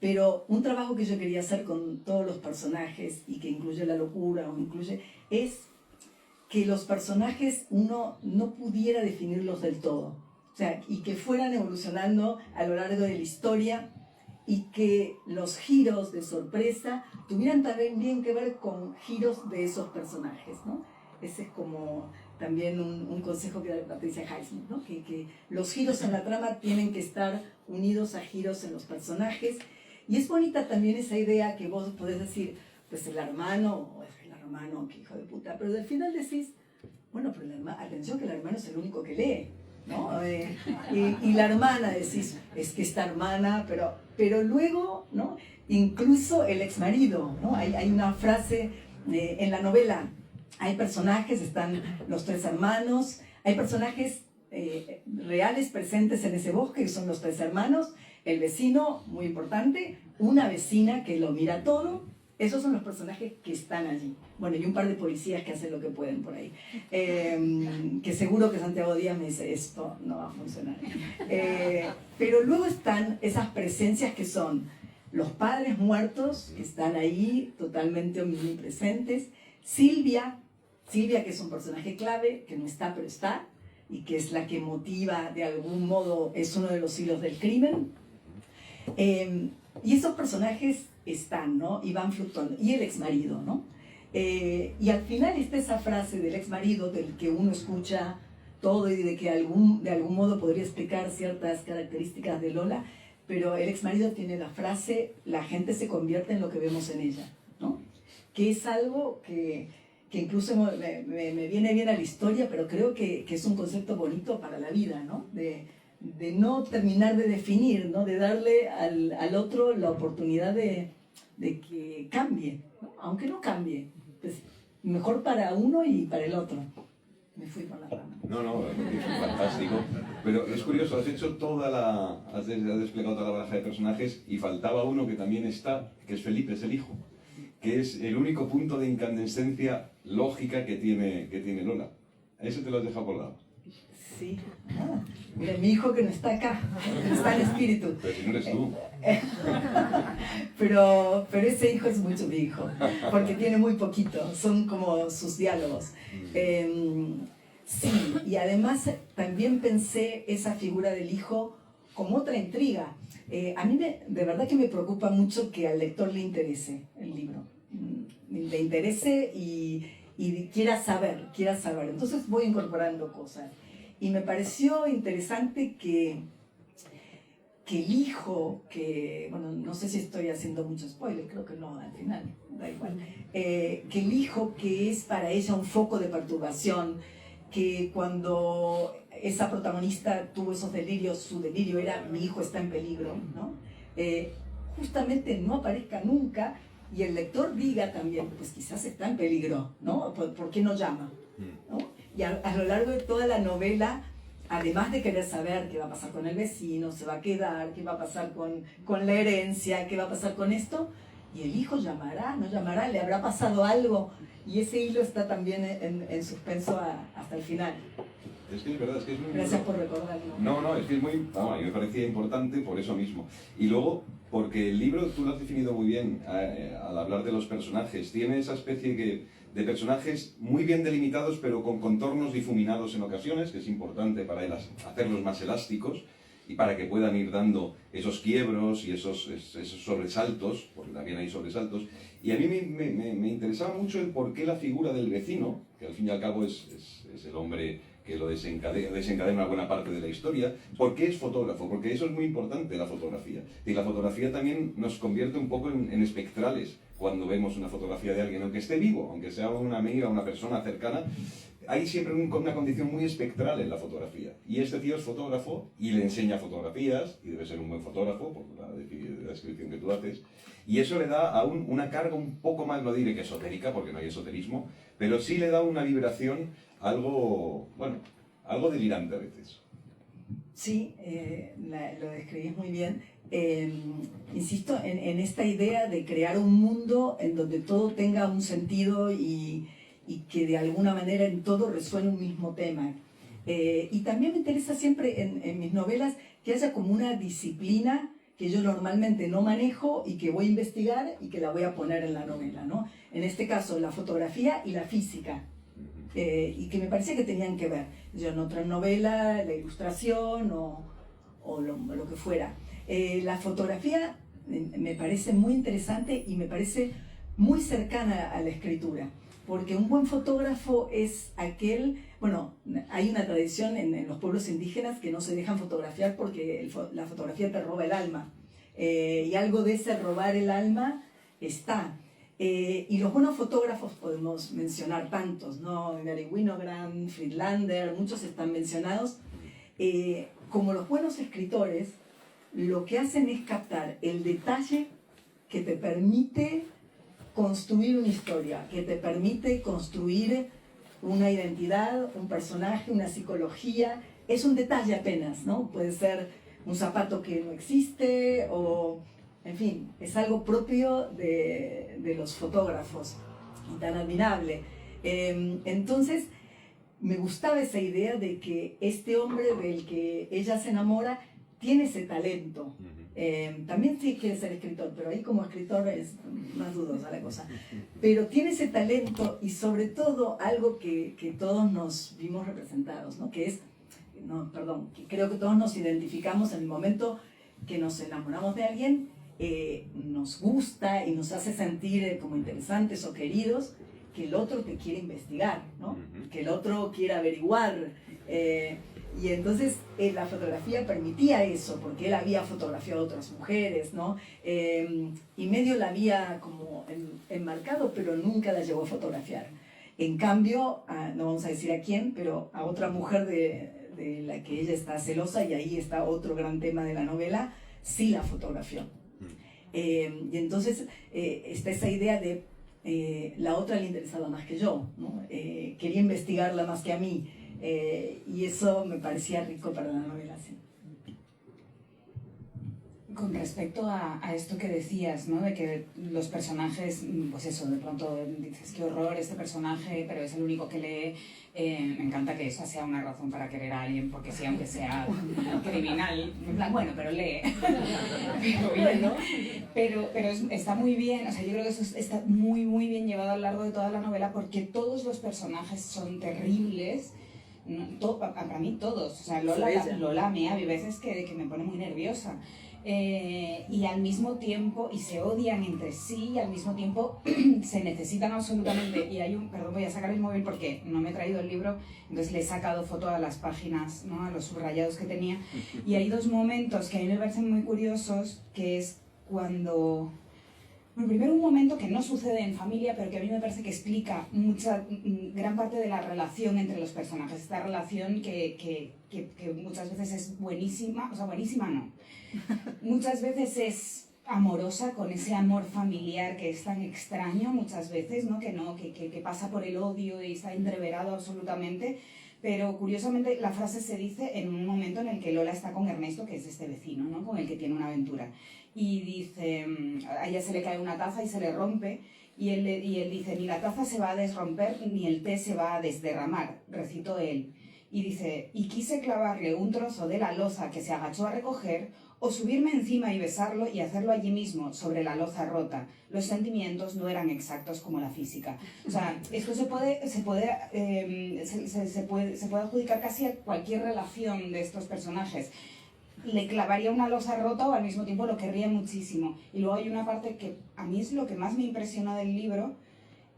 Pero un trabajo que yo quería hacer con todos los personajes y que incluye la locura es que los personajes uno no pudiera definirlos del todo, o sea, y que fueran evolucionando a lo largo de la historia, y que los giros de sorpresa tuvieran también que ver con giros de esos personajes, ¿no? Ese es como también un consejo que da Patricia Highsmith, ¿no? Que los giros en la trama tienen que estar unidos a giros en los personajes. Y es bonita también esa idea que vos podés decir, pues el hermano, qué hijo de puta, pero al final decís, bueno, pero atención que el hermano es el único que lee, ¿no? Y la hermana decís, es que esta hermana, pero luego, ¿no? Incluso el exmarido, ¿no? Hay una frase en la novela, hay personajes, están los tres hermanos, hay personajes reales presentes en ese bosque, que son los tres hermanos, el vecino, muy importante, una vecina que lo mira todo. Esos son los personajes que están allí. Bueno, y un par de policías que hacen lo que pueden por ahí. Que seguro que Santiago Díaz me dice, esto no va a funcionar. Pero luego están esas presencias que son los padres muertos, que están ahí totalmente omnipresentes. Silvia, que es un personaje clave, que no está, pero está, y que es la que motiva, de algún modo, es uno de los hilos del crimen. Y esos personajes están, ¿no? Y van fluctuando. Y el exmarido, ¿no? Y al final está esa frase del exmarido, del que uno escucha todo y de que de algún modo podría explicar ciertas características de Lola, pero el exmarido tiene la frase, la gente se convierte en lo que vemos en ella, ¿no? que es algo que incluso me viene bien a la historia, pero creo que es un concepto bonito para la vida, ¿no? De no terminar de definir, ¿no? De darle al otro la oportunidad de que cambie, ¿no? Aunque no cambie, pues mejor para uno y para el otro. Me fui con la rama. No, es fantástico. Pero es curioso, has desplegado toda la baraja de personajes y faltaba uno que también está, que es Felipe, es el hijo, que es el único punto de incandescencia lógica que tiene Lola. Ese te lo has dejado por lado. Sí. Mira, mi hijo que no está acá, está en espíritu. Pero si no eres tú. Pero ese hijo es mucho mi hijo, porque tiene muy poquito, son como sus diálogos. Sí, y además también pensé esa figura del hijo como otra intriga. A mí de verdad que me preocupa mucho que al lector le interese el libro, le interese y quiera saber. Entonces voy incorporando cosas. Y me pareció interesante que el hijo, bueno, no sé si estoy haciendo mucho spoiler, creo que no, al final, da igual, que el hijo que es para ella un foco de perturbación, que cuando esa protagonista tuvo esos delirios, su delirio era mi hijo está en peligro, ¿no? Justamente no aparezca nunca y el lector diga también, pues quizás está en peligro, ¿no? ¿Por qué no llama? ¿No? Y a lo largo de toda la novela, además de querer saber qué va a pasar con el vecino, se va a quedar, qué va a pasar con la herencia, qué va a pasar con esto, y el hijo llamará, no llamará, le habrá pasado algo, y ese hilo está también en suspenso hasta el final. Es que es verdad, es que es muy... Gracias por recordarlo. No, es que es muy... a mí me parecía importante por eso mismo. Y luego, porque el libro, tú lo has definido muy bien al hablar de los personajes, tiene esa especie de personajes muy bien delimitados, pero con contornos difuminados en ocasiones, que es importante para él hacerlos más elásticos y para que puedan ir dando esos quiebros y esos sobresaltos, porque también hay sobresaltos. Y a mí me interesaba mucho el por qué la figura del vecino, que al fin y al cabo es el hombre que lo desencadena una buena parte de la historia. ¿Por qué es fotógrafo? Porque eso es muy importante, la fotografía. Y la fotografía también nos convierte un poco en espectrales cuando vemos una fotografía de alguien, aunque esté vivo, aunque sea una amiga, una persona cercana. Hay siempre una condición muy espectral en la fotografía. Y este tío es fotógrafo y le enseña fotografías, y debe ser un buen fotógrafo, por la descripción que tú haces. Y eso le da aún una carga un poco más, no diré que esotérica, porque no hay esoterismo, pero sí le da una vibración algo delirante a veces. Sí, lo describís muy bien. Insisto en esta idea de crear un mundo en donde todo tenga un sentido y que de alguna manera en todo resuene un mismo tema. Y también me interesa siempre en mis novelas que haya como una disciplina que yo normalmente no manejo y que voy a investigar y que la voy a poner en la novela, ¿no? En este caso, la fotografía y la física. Y que me parecía que tenían que ver. Yo en otra novela, la ilustración o lo que fuera. La fotografía me parece muy interesante y me parece muy cercana a la escritura, porque un buen fotógrafo es aquel, bueno, hay una tradición en los pueblos indígenas que no se dejan fotografiar porque la fotografía te roba el alma, y algo de ese robar el alma está. Y los buenos fotógrafos podemos mencionar tantos, ¿no? Gary Winogrand, Friedlander, muchos están mencionados. Como los buenos escritores, lo que hacen es captar el detalle que te permite construir una historia, que te permite construir una identidad, un personaje, una psicología. Es un detalle apenas, ¿no? Puede ser un zapato que no existe o... En fin, es algo propio de los fotógrafos y tan admirable. Entonces, me gustaba esa idea de que este hombre del que ella se enamora tiene ese talento. También sí quiere ser escritor, pero ahí como escritor es más dudosa la cosa. Pero tiene ese talento y sobre todo algo que todos nos vimos representados, ¿no? Que creo que todos nos identificamos en el momento que nos enamoramos de alguien. Nos gusta y nos hace sentir como interesantes o queridos, que el otro te quiere investigar, ¿no? Que el otro quiera averiguar. Y entonces la fotografía permitía eso, porque él había fotografiado a otras mujeres, ¿no? Y medio la había como enmarcado, pero nunca la llegó a fotografiar. En cambio, no vamos a decir a quién, pero a otra mujer de la que ella está celosa, y ahí está otro gran tema de la novela, sí la fotografió. Y entonces está esa idea de la otra le interesaba más que yo, ¿no? Quería investigarla más que a mí, y eso me parecía rico para la novela, sí. Con respecto a esto que decías, ¿no? De que los personajes, pues eso, de pronto dices, qué horror este personaje, pero es el único que lee. Me encanta que esa sea una razón para querer a alguien, porque sí, aunque sea criminal, en plan, bueno, pero lee. Pero, bueno, pero está muy bien, o sea, yo creo que eso está muy, muy bien llevado a lo largo de toda la novela, porque todos los personajes son terribles. Para mí todos, o sea, Lola me hay veces que me pone muy nerviosa. Y al mismo tiempo, y se odian entre sí, y al mismo tiempo se necesitan absolutamente. Y hay perdón, voy a sacar el móvil porque no me he traído el libro, entonces le he sacado foto a las páginas, ¿no? A los subrayados que tenía. Y hay dos momentos que a mí me parecen muy curiosos, que es cuando... Bueno, primero un momento que no sucede en familia, pero que a mí me parece que explica gran parte de la relación entre los personajes. Esta relación que muchas veces es buenísima, o sea, buenísima no. Muchas veces es amorosa, con ese amor familiar que es tan extraño muchas veces, ¿no? Que pasa por el odio y está entreverado absolutamente. Pero curiosamente la frase se dice en un momento en el que Lola está con Ernesto, que es este vecino, ¿no? Con el que tiene una aventura. Y dice, a ella se le cae una taza y se le rompe, y él dice, ni la taza se va a desromper, ni el té se va a desderramar, recitó él. Y dice, y quise clavarle un trozo de la loza que se agachó a recoger, o subirme encima y besarlo y hacerlo allí mismo, sobre la loza rota. Los sentimientos no eran exactos como la física. O sea, esto se puede adjudicar casi a cualquier relación de estos personajes. Le clavaría una losa rota o al mismo tiempo lo querría muchísimo. Y luego hay una parte que a mí es lo que más me impresiona del libro,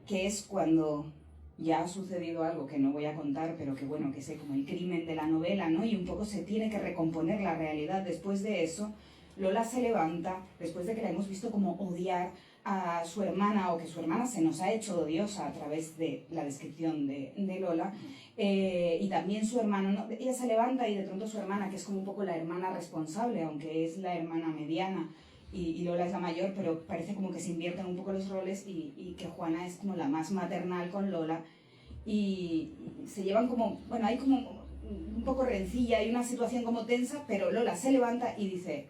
que es cuando ya ha sucedido algo que no voy a contar, pero que bueno, que sé, como el crimen de la novela, ¿no? Y un poco se tiene que recomponer la realidad. Después de eso, Lola se levanta, después de que la hemos visto como odiar a su hermana, o que su hermana se nos ha hecho odiosa a través de la descripción de Lola, y también su hermano, ¿no? Ella se levanta y de pronto su hermana, que es como un poco la hermana responsable, aunque es la hermana mediana, y Lola es la mayor, pero parece como que se invierten un poco los roles, y que Juana es como la más maternal con Lola, y se llevan como, bueno, hay como un poco rencilla, hay una situación como tensa, pero Lola se levanta y dice,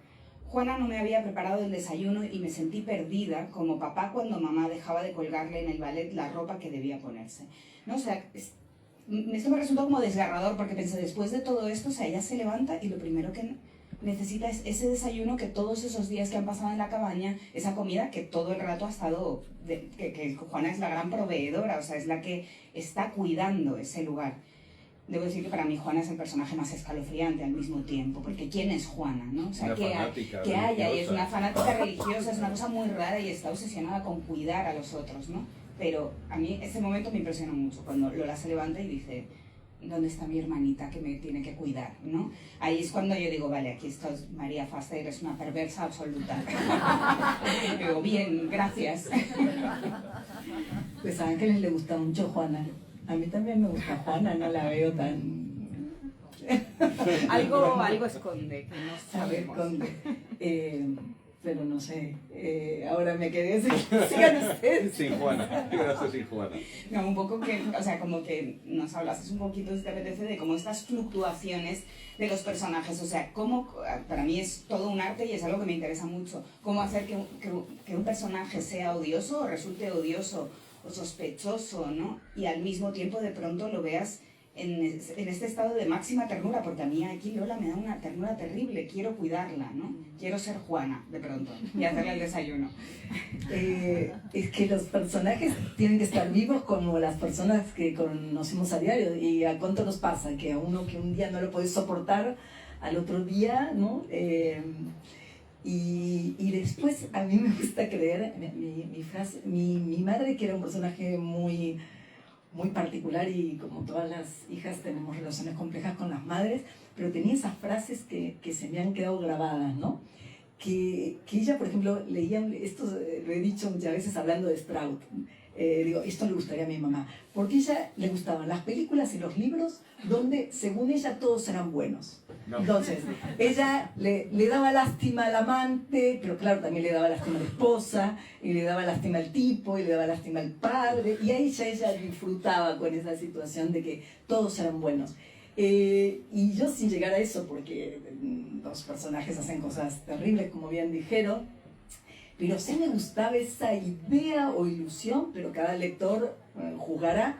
Juana no me había preparado el desayuno y me sentí perdida, como papá cuando mamá dejaba de colgarle en el ballet la ropa que debía ponerse, ¿no? O sea, esto me resultó como desgarrador, porque pensé, después de todo esto, o sea, ella se levanta y lo primero que necesita es ese desayuno que todos esos días que han pasado en la cabaña, esa comida que todo el rato ha estado, que Juana es la gran proveedora, o sea, es la que está cuidando ese lugar. Debo decir que para mí Juana es el personaje más escalofriante al mismo tiempo, porque ¿quién es Juana, no? O sea, que haya, y es una fanática religiosa, es una cosa muy rara y está obsesionada con cuidar a los otros, ¿no? Pero a mí ese momento me impresiona mucho, cuando Lola se levanta y dice, ¿dónde está mi hermanita que me tiene que cuidar, ¿no? Ahí es cuando yo digo, vale, aquí estás, María Faster, eres una perversa absoluta. Y digo, bien, gracias. Pues a Ángeles le gusta mucho Juana. A mí también me gusta Juana, no la veo tan... algo esconde, que no sabemos. Pero no sé, ahora me quedé sigan ustedes. Sin Juana, quedaste sin Juana. No, un poco que, o sea, como que nos hablases un poquito, si te apetece, de cómo estas fluctuaciones de los personajes, o sea, cómo, para mí es todo un arte y es algo que me interesa mucho, cómo hacer que un personaje sea odioso o resulte odioso o sospechoso, ¿no? Y al mismo tiempo de pronto lo veas en este estado de máxima ternura, porque a mí aquí Lola me da una ternura terrible, quiero cuidarla, ¿no? Quiero ser Juana, de pronto, y hacerle el desayuno. Es que los personajes tienen que estar vivos como las personas que conocemos a diario, y a cuánto nos pasa, que a uno que un día no lo puedes soportar, al otro día, ¿no? Y después a mí me gusta creer, mi madre, que era un personaje muy muy particular y como todas las hijas tenemos relaciones complejas con las madres, pero tenía esas frases que se me han quedado grabadas, ¿no? Que ella, por ejemplo, leía, esto lo he dicho muchas veces hablando de Sprout, digo, esto le gustaría a mi mamá, porque a ella le gustaban las películas y los libros donde, según ella, todos eran buenos. Entonces, ella le daba lástima al amante, pero claro, también le daba lástima a la esposa, y le daba lástima al tipo, y le daba lástima al padre, y ahí ya ella disfrutaba con esa situación de que todos eran buenos. Y yo sin llegar a eso, porque los personajes hacen cosas terribles, como bien dijeron, pero sí me gustaba esa idea o ilusión, pero cada lector juzgará,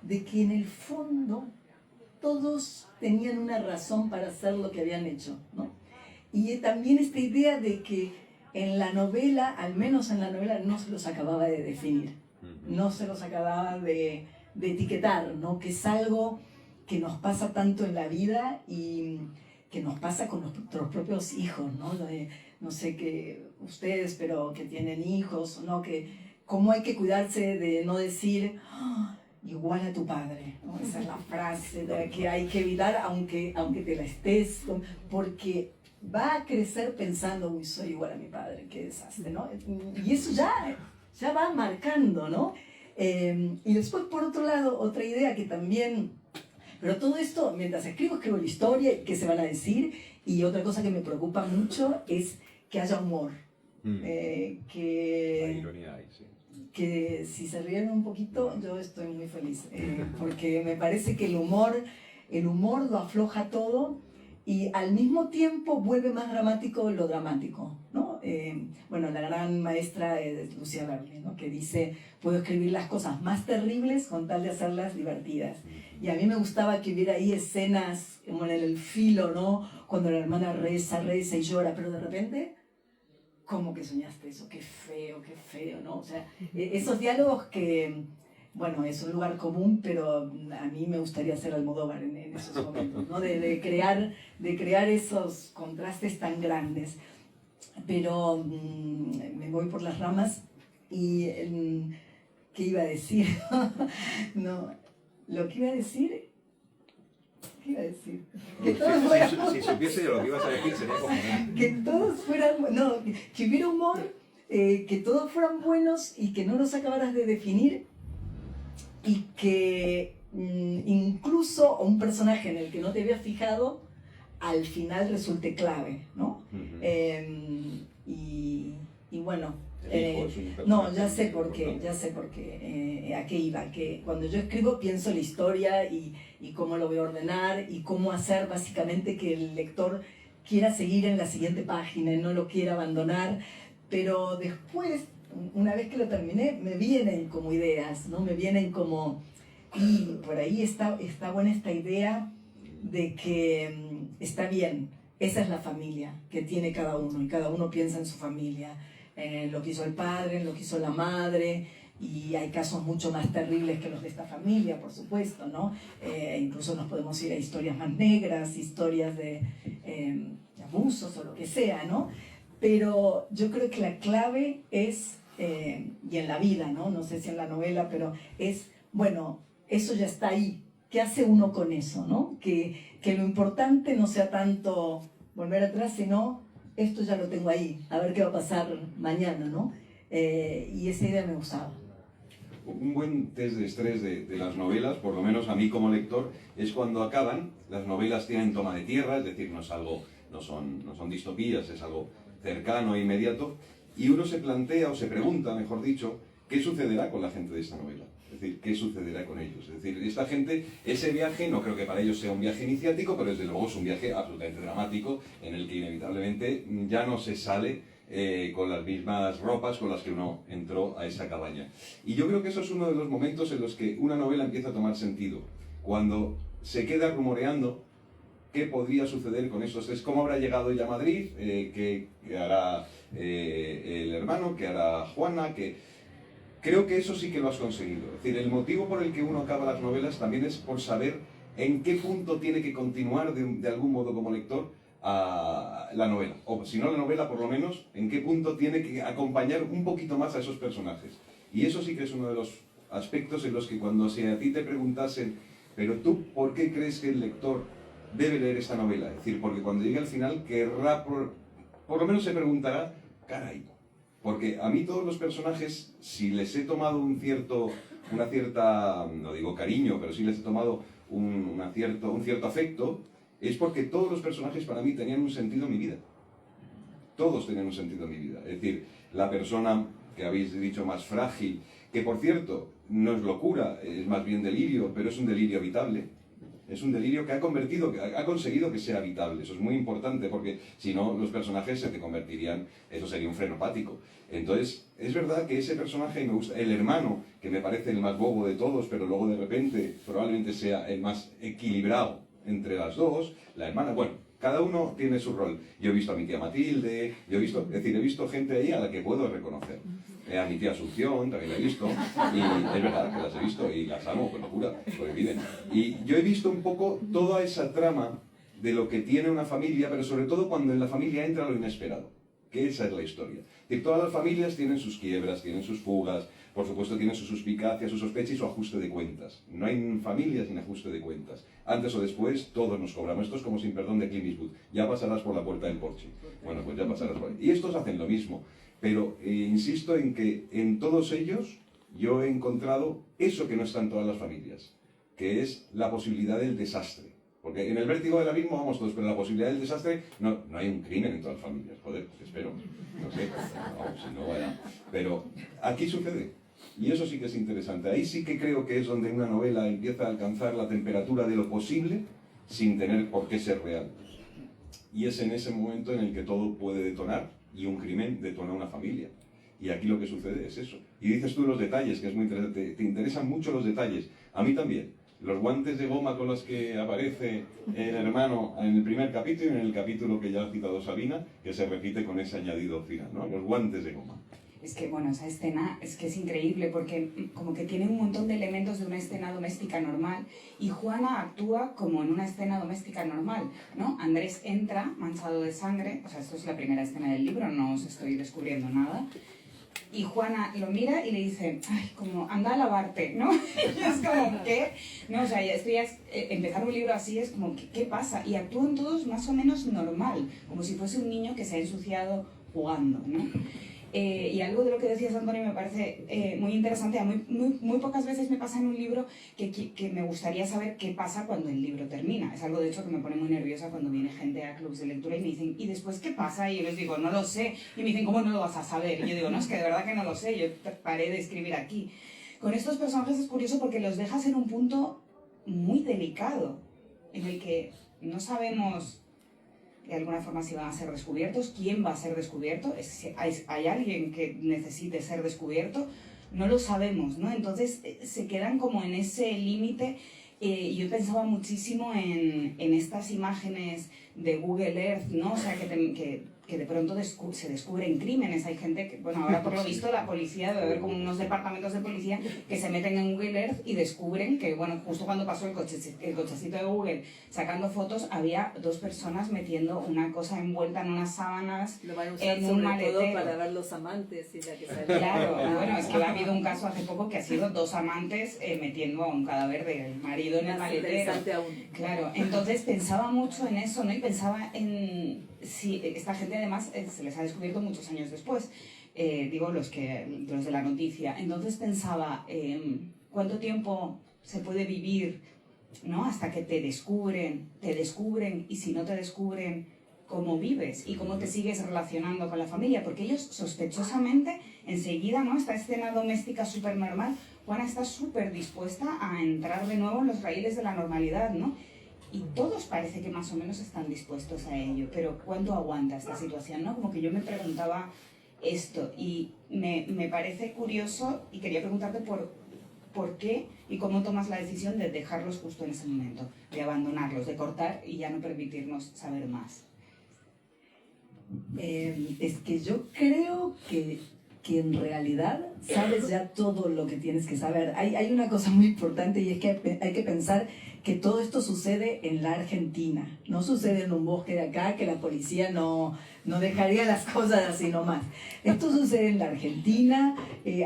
de que en el fondo todos tenían una razón para hacer lo que habían hecho, ¿no? Y también esta idea de que en la novela, al menos en la novela, no se los acababa de definir, no se los acababa de etiquetar, ¿no? Que es algo que nos pasa tanto en la vida y que nos pasa con nuestros propios hijos, ¿no? No sé que ustedes, pero que tienen hijos, ¿no? Que cómo hay que cuidarse de no decir igual a tu padre, ¿no? Esa es la frase de que hay que evitar, aunque te la estés, porque va a crecer pensando, uy, soy igual a mi padre, qué desastre, ¿no? Y eso ya va marcando, ¿no? Y después, por otro lado, otra idea que también... Pero todo esto, mientras escribo la historia, qué se van a decir, y otra cosa que me preocupa mucho es que haya humor. La ironía ahí, sí. Que si se ríen un poquito, yo estoy muy feliz, porque me parece que el humor lo afloja todo y al mismo tiempo vuelve más dramático lo dramático, ¿no? Bueno, la gran maestra es Lucía Verne, ¿no? Que dice, puedo escribir las cosas más terribles con tal de hacerlas divertidas. Y a mí me gustaba que hubiera ahí escenas como en el filo, ¿no? Cuando la hermana reza y llora, pero de repente... ¿Cómo que soñaste eso? Qué feo, ¿no? O sea, esos diálogos que, bueno, es un lugar común, pero a mí me gustaría hacer Almodóvar en esos momentos, ¿no? De crear esos contrastes tan grandes. Pero me voy por las ramas y, ¿qué iba a decir? No, lo que iba a decir... ¿Qué iba a decir? Que todos fueran... Si supiese yo lo que ibas a decir sería como... Que todos fueran... No, que hubiera humor, que todos fueran buenos y que no los acabaras de definir y que incluso un personaje en el que no te habías fijado al final resulte clave, ¿no? Y bueno... no, ya sé por qué, a qué iba, que cuando yo escribo pienso la historia y cómo lo voy a ordenar y cómo hacer básicamente que el lector quiera seguir en la siguiente página y no lo quiera abandonar, pero después, una vez que lo terminé, me vienen como ideas, ¿no? Me vienen como, y por ahí está buena esta idea de que está bien, esa es la familia que tiene cada uno y cada uno piensa en su familia. Lo que hizo el padre, lo que hizo la madre, y hay casos mucho más terribles que los de esta familia, por supuesto, ¿no? Incluso nos podemos ir a historias más negras, historias de abusos o lo que sea, ¿no? Pero yo creo que la clave es, y en la vida, ¿no? No sé si en la novela, pero es, bueno, eso ya está ahí. ¿Qué hace uno con eso, no? Que lo importante no sea tanto volver atrás, sino... esto ya lo tengo ahí, a ver qué va a pasar mañana, ¿no? Y esa idea me gustaba. Un buen test de estrés de las novelas, por lo menos a mí como lector, es cuando acaban, las novelas tienen toma de tierra, es decir, no son distopías, es algo cercano e inmediato, y uno se plantea, o se pregunta, mejor dicho, ¿qué sucederá con la gente de esta novela? Es decir, ¿qué sucederá con ellos? Es decir, esta gente, ese viaje, no creo que para ellos sea un viaje iniciático, pero desde luego es un viaje absolutamente dramático, en el que inevitablemente ya no se sale con las mismas ropas con las que uno entró a esa cabaña. Y yo creo que eso es uno de los momentos en los que una novela empieza a tomar sentido, cuando se queda rumoreando qué podría suceder con estos tres, cómo habrá llegado ella a Madrid, qué hará el hermano, qué hará Juana, Creo que eso sí que lo has conseguido. Es decir, el motivo por el que uno acaba las novelas también es por saber en qué punto tiene que continuar de algún modo como lector a la novela. O si no la novela, por lo menos, en qué punto tiene que acompañar un poquito más a esos personajes. Y eso sí que es uno de los aspectos en los que cuando si a ti te preguntasen, pero tú, ¿por qué crees que el lector debe leer esta novela? Es decir, porque cuando llegue al final querrá, por lo menos se preguntará, caray, porque a mí todos los personajes, si les he tomado una cierta, no digo cariño, pero sí les he tomado un cierto afecto, es porque todos los personajes para mí tenían un sentido en mi vida. Todos tenían un sentido en mi vida. Es decir, la persona que habéis dicho más frágil, que por cierto, no es locura, es más bien delirio, pero es un delirio habitable. Es un delirio que ha conseguido que sea habitable. Eso es muy importante, porque si no, los personajes se te convertirían, eso sería un frenopático. Entonces, es verdad que ese personaje me gusta, el hermano, que me parece el más bobo de todos, pero luego de repente probablemente sea el más equilibrado entre las dos, la hermana, bueno, cada uno tiene su rol. Yo he visto a mi tía Matilde, he visto gente ahí a la que puedo reconocer. A mi tía Asunción también la he visto, y es verdad que las he visto y las amo con locura, porque viven. Y yo he visto un poco toda esa trama de lo que tiene una familia, pero sobre todo cuando en la familia entra lo inesperado, que esa es la historia. Y todas las familias tienen sus quiebras, tienen sus fugas, por supuesto tienen su suspicacia, su sospecha y su ajuste de cuentas. No hay familia sin ajuste de cuentas. Antes o después todos nos cobramos. Esto es como sin perdón de Clint Eastwood. Ya pasarás por la puerta del Porsche. Bueno, pues ya pasarás por ahí. Y estos hacen lo mismo. Pero insisto en que en todos ellos yo he encontrado eso que no está en todas las familias, que es la posibilidad del desastre. Porque en el vértigo del abismo vamos todos, pero la posibilidad del desastre, no hay un crimen en todas las familias, joder, espero, no sé, no, si no, vaya. Pero aquí sucede, y eso sí que es interesante. Ahí sí que creo que es donde una novela empieza a alcanzar la temperatura de lo posible sin tener por qué ser real. Y es en ese momento en el que todo puede detonar, y un crimen detona una familia. Y aquí lo que sucede es eso. Y dices tú los detalles, que es muy interesante, te interesan mucho los detalles. A mí también. Los guantes de goma con los que aparece el hermano en el primer capítulo y en el capítulo que ya ha citado Sabina, que se repite con ese añadido final, ¿no? Los guantes de goma. Es que, bueno, esa escena es que es increíble porque como que tiene un montón de elementos de una escena doméstica normal y Juana actúa como en una escena doméstica normal, ¿no? Andrés entra manchado de sangre, o sea, esto es la primera escena del libro, no os estoy descubriendo nada, y Juana lo mira y le dice, ay, como, anda a lavarte, ¿no? Y es como, ¿qué? No, o sea, empezar un libro así es como, ¿qué pasa? Y actúan todos más o menos normal, como si fuese un niño que se ha ensuciado jugando, ¿no? Y algo de lo que decías, Antonio, me parece muy interesante. Muy pocas veces me pasa en un libro que me gustaría saber qué pasa cuando el libro termina. Es algo, de hecho, que me pone muy nerviosa cuando viene gente a clubs de lectura y me dicen, ¿y después qué pasa? Y yo les digo, no lo sé. Y me dicen, ¿cómo no lo vas a saber? Y yo digo, no, es que de verdad que no lo sé. Yo paré de escribir aquí. Con estos personajes es curioso porque los dejas en un punto muy delicado, en el que no sabemos de alguna forma si van a ser descubiertos, quién va a ser descubierto, ¿hay alguien que necesite ser descubierto? No lo sabemos, ¿no? Entonces se quedan como en ese límite. Yo pensaba muchísimo en estas imágenes de Google Earth, ¿no? O sea, que de pronto se descubren crímenes. Hay gente que, bueno, ahora por lo visto la policía debe haber como unos departamentos de policía que se meten en Google Earth y descubren que, bueno, justo cuando pasó el cochecito de Google sacando fotos, había 2 personas metiendo una cosa envuelta en unas sábanas en un maletero. Todo para ver los amantes y la que salió. Claro, bueno, es que ha habido un caso hace poco que ha sido 2 amantes metiendo a un cadáver del marido en el maletero. Claro, entonces pensaba mucho en eso, ¿no? Y pensaba en si esta gente además se les ha descubierto muchos años después, digo los de la noticia. Entonces pensaba, ¿cuánto tiempo se puede vivir, ¿no? Hasta que te descubren, y si no te descubren, ¿cómo vives? Y cómo te sigues relacionando con la familia, porque ellos sospechosamente, enseguida, ¿no? Esta escena doméstica súper normal, Juana está súper dispuesta a entrar de nuevo en los raíles de la normalidad, ¿no? Y todos parece que más o menos están dispuestos a ello, pero ¿cuánto aguanta esta situación, no? Como que yo me preguntaba esto y me parece curioso y quería preguntarte por qué y cómo tomas la decisión de dejarlos justo en ese momento, de abandonarlos, de cortar y ya no permitirnos saber más. Es que yo creo que que en realidad sabes ya todo lo que tienes que saber. Hay una cosa muy importante y es que hay que pensar que todo esto sucede en la Argentina. No sucede en un bosque de acá, que la policía no dejaría las cosas así nomás. Esto sucede en la Argentina.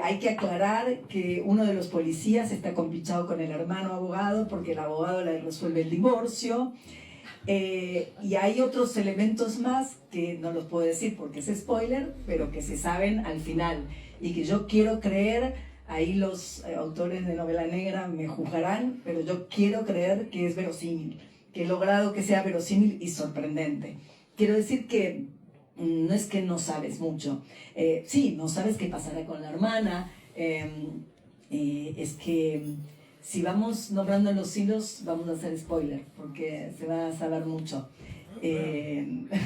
Hay que aclarar que uno de los policías está compinchado con el hermano abogado porque el abogado le resuelve el divorcio. Y hay otros elementos más que no los puedo decir porque es spoiler, pero que se saben al final y que yo quiero creer, ahí los autores de novela negra me juzgarán, pero yo quiero creer que es verosímil, que he logrado que sea verosímil y sorprendente. Quiero decir que no es que no sabes mucho, sí, no sabes qué pasará con la hermana, es que si vamos nombrando los hilos, vamos a hacer spoiler, porque se va a saber mucho.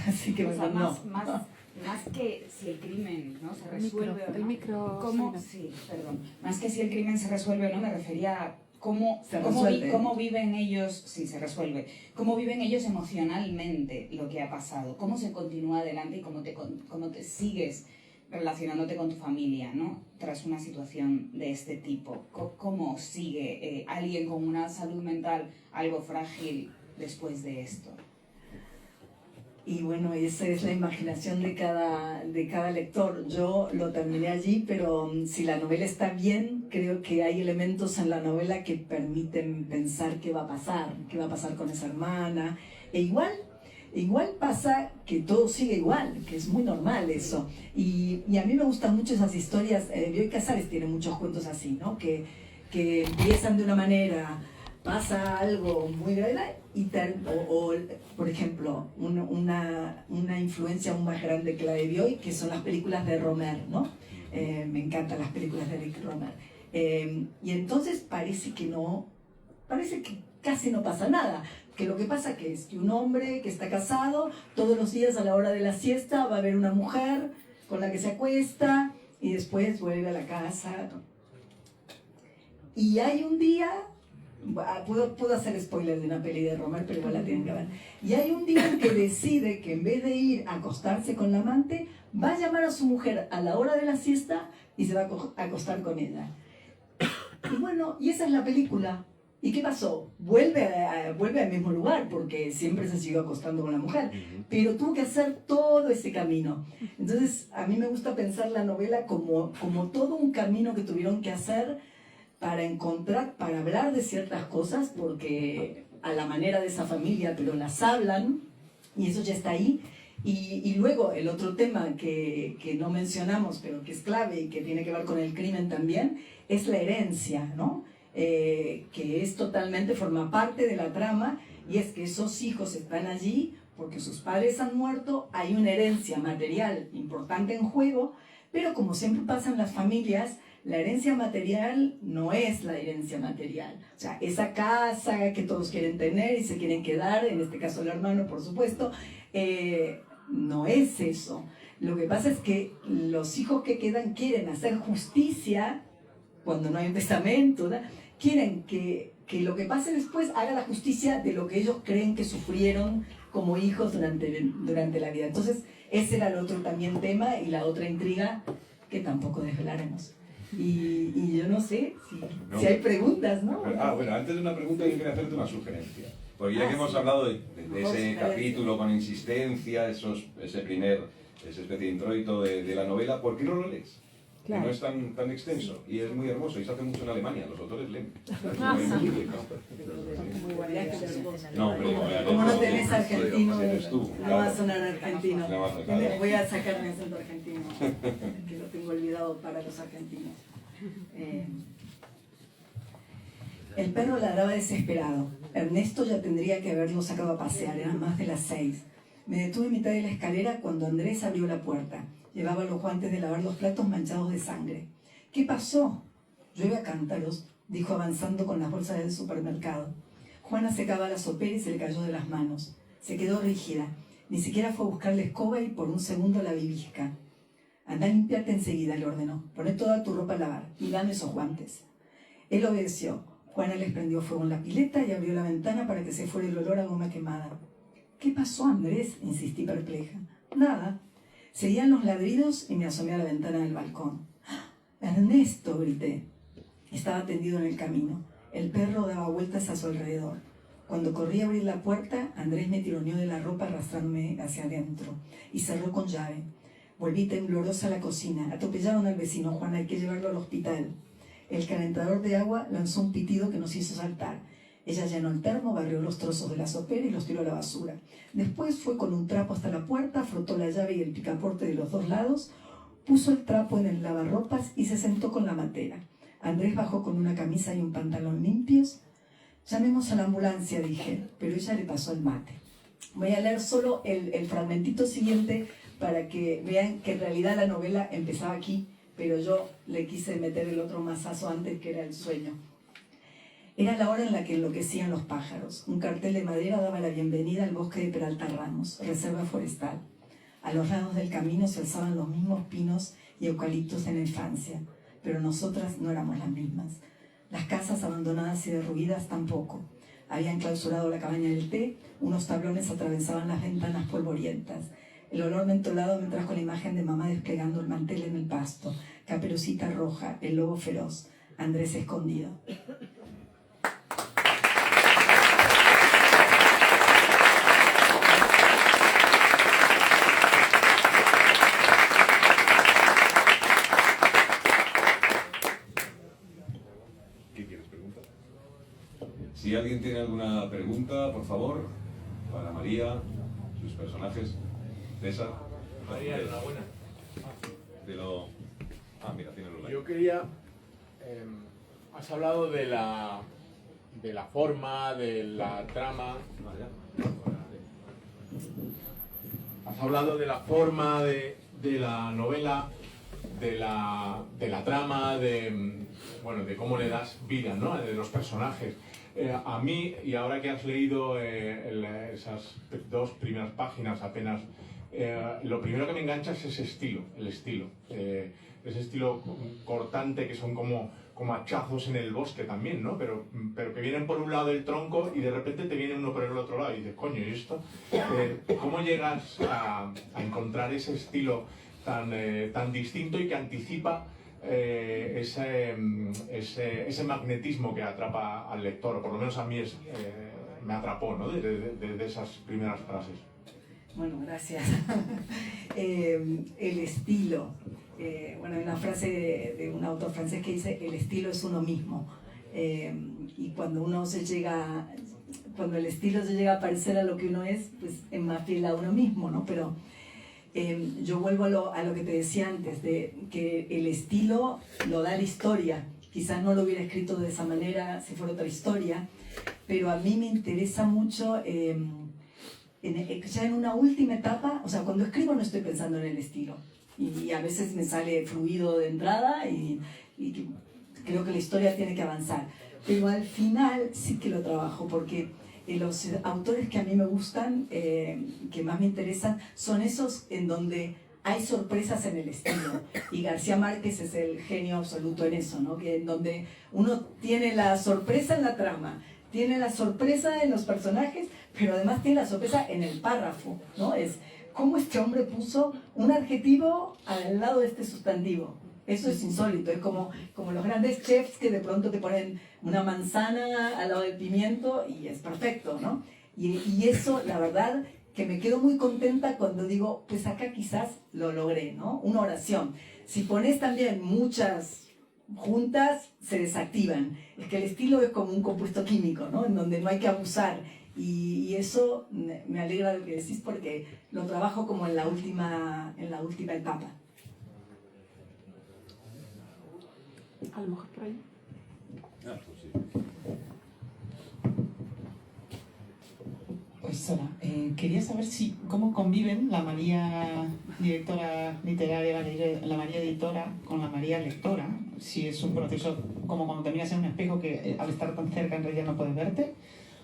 Así que O sea, mejor no. más que si el crimen, ¿no?, se resuelve o no. El micro. ¿Cómo? Sí, perdón. Más que si el crimen se resuelve o no, me refería a cómo viven ellos, sí, se resuelve, cómo viven ellos emocionalmente lo que ha pasado, cómo se continúa adelante y cómo te sigues relacionándote con tu familia, ¿no?, tras una situación de este tipo. ¿Cómo sigue alguien con una salud mental algo frágil después de esto? Y bueno, esa es la imaginación de cada lector. Yo lo terminé allí, pero si la novela está bien, creo que hay elementos en la novela que permiten pensar qué va a pasar con esa hermana. E igual pasa que todo sigue igual, que es muy normal eso. Y a mí me gustan mucho esas historias. Bioy Casares tiene muchos cuentos así, ¿no? Que empiezan de una manera, pasa algo muy grave o por ejemplo, una influencia aún más grande que la de Bioy, que son las películas de Romer, ¿no? Me encantan las películas de Eric Romer. Y entonces parece que casi no pasa nada. Que lo que pasa que es que un hombre que está casado, todos los días a la hora de la siesta va a ver una mujer con la que se acuesta y después vuelve a la casa. Y hay un día, puedo hacer spoiler de una peli de Romer, pero igual la tienen que ver. Y hay un día en que decide que en vez de ir a acostarse con la amante, va a llamar a su mujer a la hora de la siesta y se va a acostar con ella. Y bueno, y esa es la película. ¿Y qué pasó? Vuelve al mismo lugar, porque siempre se siguió acostando con la mujer, pero tuvo que hacer todo ese camino. Entonces, a mí me gusta pensar la novela como todo un camino que tuvieron que hacer para hablar de ciertas cosas, porque a la manera de esa familia, pero las hablan, y eso ya está ahí. Y luego, el otro tema que no mencionamos, pero que es clave y que tiene que ver con el crimen también, es la herencia, ¿no? Que es totalmente, forma parte de la trama, y es que esos hijos están allí porque sus padres han muerto, hay una herencia material importante en juego, pero como siempre pasa en las familias, la herencia material no es la herencia material. O sea, esa casa que todos quieren tener y se quieren quedar, en este caso el hermano, por supuesto, no es eso. Lo que pasa es que los hijos que quedan quieren hacer justicia cuando no hay un testamento, ¿no? Quieren que lo que pase después haga la justicia de lo que ellos creen que sufrieron como hijos durante la vida. Entonces, ese era el otro también tema y la otra intriga que tampoco desvelaremos. Y yo no sé si hay preguntas, ¿no? Bueno, antes de una pregunta yo quería hacerte una sugerencia. Porque ya que hemos hablado de ese capítulo con insistencia, esa especie de introito de la novela, ¿por qué no lo lees? Claro. Que no es tan extenso y es muy hermoso y se hace mucho en Alemania, los autores leen. Muy buena idea. No, hombre, como no tenés argentino, tú, no claro. va a sonar argentino. No va a sonar. Voy a sacar mi acento argentino, que lo tengo olvidado para los argentinos. El perro ladraba desesperado. Ernesto ya tendría que haberlo sacado a pasear, eran más de las 6. Me detuve en mitad de la escalera cuando Andrés abrió la puerta. Llevaba los guantes de lavar los platos manchados de sangre. ¿Qué pasó? Llueve a cántaros, dijo avanzando con las bolsas del supermercado. Juana secaba la sopera y se le cayó de las manos. Se quedó rígida. Ni siquiera fue a buscar la escoba y por un segundo la vivisca. Anda a limpiarte enseguida, le ordenó. Poné toda tu ropa a lavar y dame esos guantes. Él obedeció. Juana les prendió fuego en la pileta y abrió la ventana para que se fuera el olor a goma quemada. ¿Qué pasó, Andrés? Insistí perpleja. Nada. Seguían los ladridos y me asomé a la ventana del balcón. ¡Ah! ¡Ernesto!, grité. Estaba tendido en el camino. El perro daba vueltas a su alrededor. Cuando corrí a abrir la puerta, Andrés me tironeó de la ropa arrastrándome hacia adentro y cerró con llave. Volví temblorosa a la cocina. Atropellaron al vecino Juan, hay que llevarlo al hospital. El calentador de agua lanzó un pitido que nos hizo saltar. Ella llenó el termo, barrió los trozos de la sopera y los tiró a la basura. Después fue con un trapo hasta la puerta, frotó la llave y el picaporte de los dos lados, puso el trapo en el lavarropas y se sentó con la matera. Andrés bajó con una camisa y un pantalón limpios. Llamemos a la ambulancia, dije, pero ella le pasó el mate. Voy a leer solo el fragmentito siguiente para que vean que en realidad la novela empezaba aquí, pero yo le quise meter el otro mazazo antes, que era el sueño. Era la hora en la que enloquecían los pájaros. Un cartel de madera daba la bienvenida al bosque de Peralta Ramos, reserva forestal. A los lados del camino se alzaban los mismos pinos y eucaliptos de la infancia, pero nosotras no éramos las mismas. Las casas abandonadas y derruidas tampoco. Habían clausurado la cabaña del té, unos tablones atravesaban las ventanas polvorientas. El olor mentolado me trajo la imagen de mamá desplegando el mantel en el pasto, Caperucita Roja, el lobo feroz, Andrés escondido. Si alguien tiene alguna pregunta, por favor, para María, sus personajes. César. María, enhorabuena. Mira, tiene los likes. Yo quería... has hablado de la forma, de la trama. Has hablado de la forma de la novela, de la trama, de cómo le das vida, ¿no? De los personajes. A mí, y ahora que has leído esas dos primeras páginas apenas, lo primero que me engancha es ese estilo, ese estilo cortante que son como hachazos en el bosque también, ¿no? Pero que vienen por un lado del tronco y de repente te viene uno por el otro lado y dices, coño, ¿y esto? ¿Cómo llegas a encontrar ese estilo tan distinto y que anticipa ese magnetismo que atrapa al lector, o por lo menos a mí me atrapó, ¿no? de esas primeras frases? Bueno, gracias. El estilo. Hay una frase de un autor francés que dice, el estilo es uno mismo. Y cuando el estilo se llega a parecer a lo que uno es, pues es más fiel a uno mismo, ¿no? Pero yo vuelvo a lo que te decía antes, de que el estilo lo da la historia. Quizás no lo hubiera escrito de esa manera si fuera otra historia, pero a mí me interesa mucho, ya en una última etapa, o sea, cuando escribo no estoy pensando en el estilo. Y a veces me sale fluido de entrada y creo que la historia tiene que avanzar. Pero al final sí que lo trabajo, porque los autores que a mí me gustan, que más me interesan, son esos en donde hay sorpresas en el estilo. Y García Márquez es el genio absoluto en eso, ¿no? Que en donde uno tiene la sorpresa en la trama, tiene la sorpresa en los personajes, pero además tiene la sorpresa en el párrafo, ¿no? Es cómo este hombre puso un adjetivo al lado de este sustantivo. Eso es insólito, es como los grandes chefs que de pronto te ponen una manzana al lado del pimiento y es perfecto, ¿no? Y eso, la verdad, que me quedo muy contenta cuando digo, pues acá quizás lo logré, ¿no? Una oración. Si pones también muchas juntas, se desactivan. Es que el estilo es como un compuesto químico, ¿no? En donde no hay que abusar. Y eso me alegra lo que decís, porque lo trabajo como en la última etapa. A lo mejor por ahí. Pues sí. Pues hola, quería saber cómo conviven la María directora literaria, la María editora, con la María lectora. Si es un proceso como cuando te miras en un espejo que al estar tan cerca en realidad no puedes verte,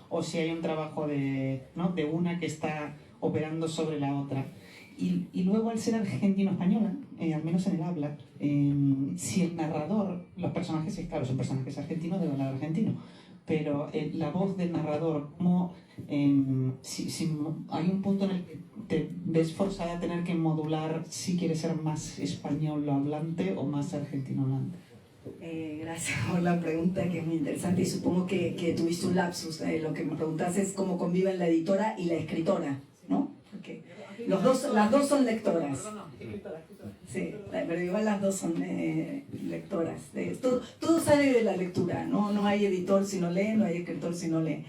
o si hay un trabajo de una que está operando sobre la otra. Y luego, al ser argentino-española, al menos en el habla, si el narrador, los personajes, claro, son personajes argentinos de hablar argentino, pero la voz del narrador, ¿cómo, si hay un punto en el que te ves forzada a tener que modular si quieres ser más español hablante o más argentino hablante? Gracias por la pregunta, que es muy interesante, y supongo que tuviste un lapsus. Lo que me preguntas es cómo conviven la editora y la escritora, ¿no? Porque las dos son lectoras. Sí, pero igual las dos son lectoras. Todo sale de la lectura, ¿no? No hay editor si no lee, no hay escritor si no lee.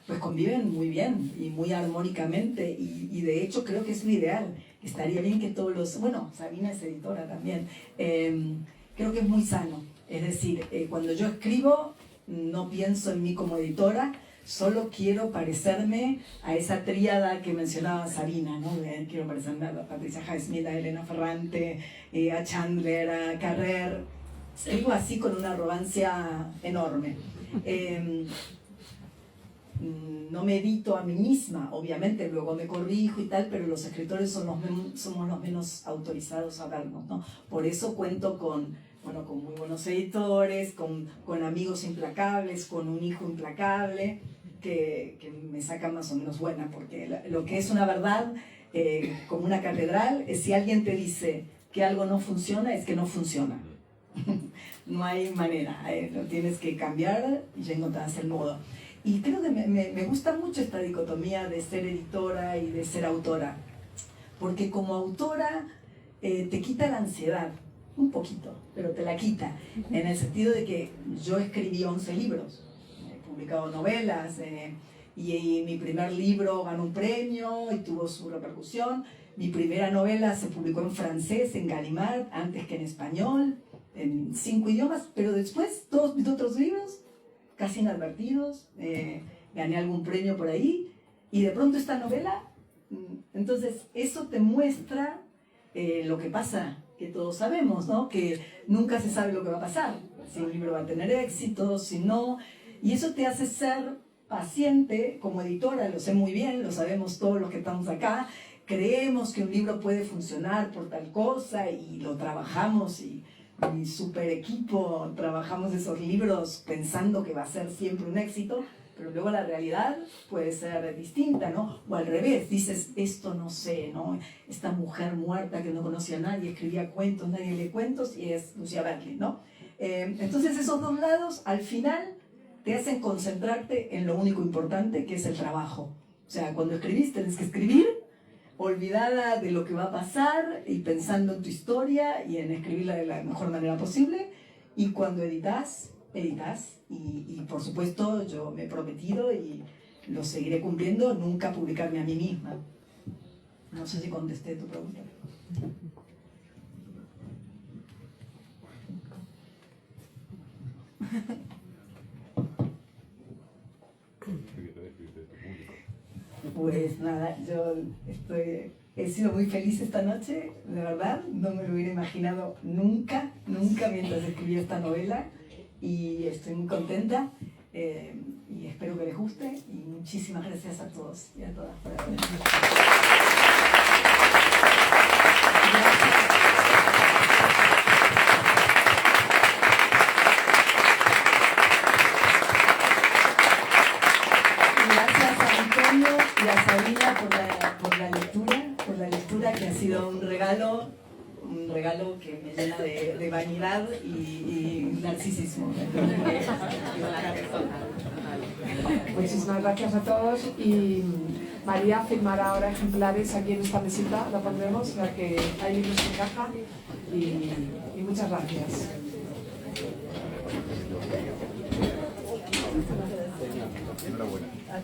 Pues conviven muy bien y muy armónicamente, y de hecho creo que es lo ideal. Estaría bien que todos los... Bueno, Sabina es editora también. Creo que es muy sano. Es decir, cuando yo escribo, no pienso en mí como editora, solo quiero parecerme a esa tríada que mencionaba Sabina, ¿no? Quiero parecerme a Patricia Highsmith, a Elena Ferrante, a Chandler, a Carrer. Escribo así con una arrogancia enorme. No me edito a mí misma, obviamente, luego me corrijo y tal, pero los escritores somos los menos autorizados a vernos, ¿no? Por eso cuento con muy buenos editores, con amigos implacables, con un hijo implacable, que me sacan más o menos buena, porque lo que es una verdad, como una catedral, es si alguien te dice que algo no funciona, es que no funciona. No hay manera, lo tienes que cambiar y ya encontrarás el modo. Y creo que me gusta mucho esta dicotomía de ser editora y de ser autora, porque como autora te quita la ansiedad, un poquito, pero te la quita, en el sentido de que yo escribí 11 libros, he publicado novelas, y mi primer libro ganó un premio y tuvo su repercusión. Mi primera novela se publicó en francés, en Gallimard, antes que en español, en 5 idiomas, pero después todos mis otros libros casi inadvertidos, gané algún premio por ahí, y de pronto esta novela, entonces eso te muestra lo que pasa, que todos sabemos, ¿no? Que nunca se sabe lo que va a pasar, si un libro va a tener éxito, si no, y eso te hace ser paciente como editora, lo sé muy bien, lo sabemos todos los que estamos acá, creemos que un libro puede funcionar por tal cosa y lo trabajamos, y mi super equipo trabajamos esos libros pensando que va a ser siempre un éxito, pero luego la realidad puede ser distinta, ¿no? O al revés, dices, esto no sé, ¿no? Esta mujer muerta que no conocía a nadie, escribía cuentos, nadie lee cuentos, y es Lucia Berlin, ¿no? Entonces esos dos lados al final te hacen concentrarte en lo único importante, que es el trabajo. O sea, cuando escribís tenés que escribir, olvidada de lo que va a pasar y pensando en tu historia y en escribirla de la mejor manera posible. Y cuando editas, y por supuesto yo me he prometido y lo seguiré cumpliendo, nunca publicarme a mí misma. No sé si contesté tu pregunta. Pues nada, yo he sido muy feliz esta noche, de verdad, no me lo hubiera imaginado nunca mientras escribí esta novela, y estoy muy contenta, y espero que les guste, y muchísimas gracias a todos y a todas por haber venido. Y a Sabina por la lectura, que ha sido un regalo que me llena de vanidad y narcisismo. Muchísimas gracias a todos, y María firmará ahora ejemplares aquí en esta mesita, la pondremos, o sea que hay libros en caja, y muchas gracias.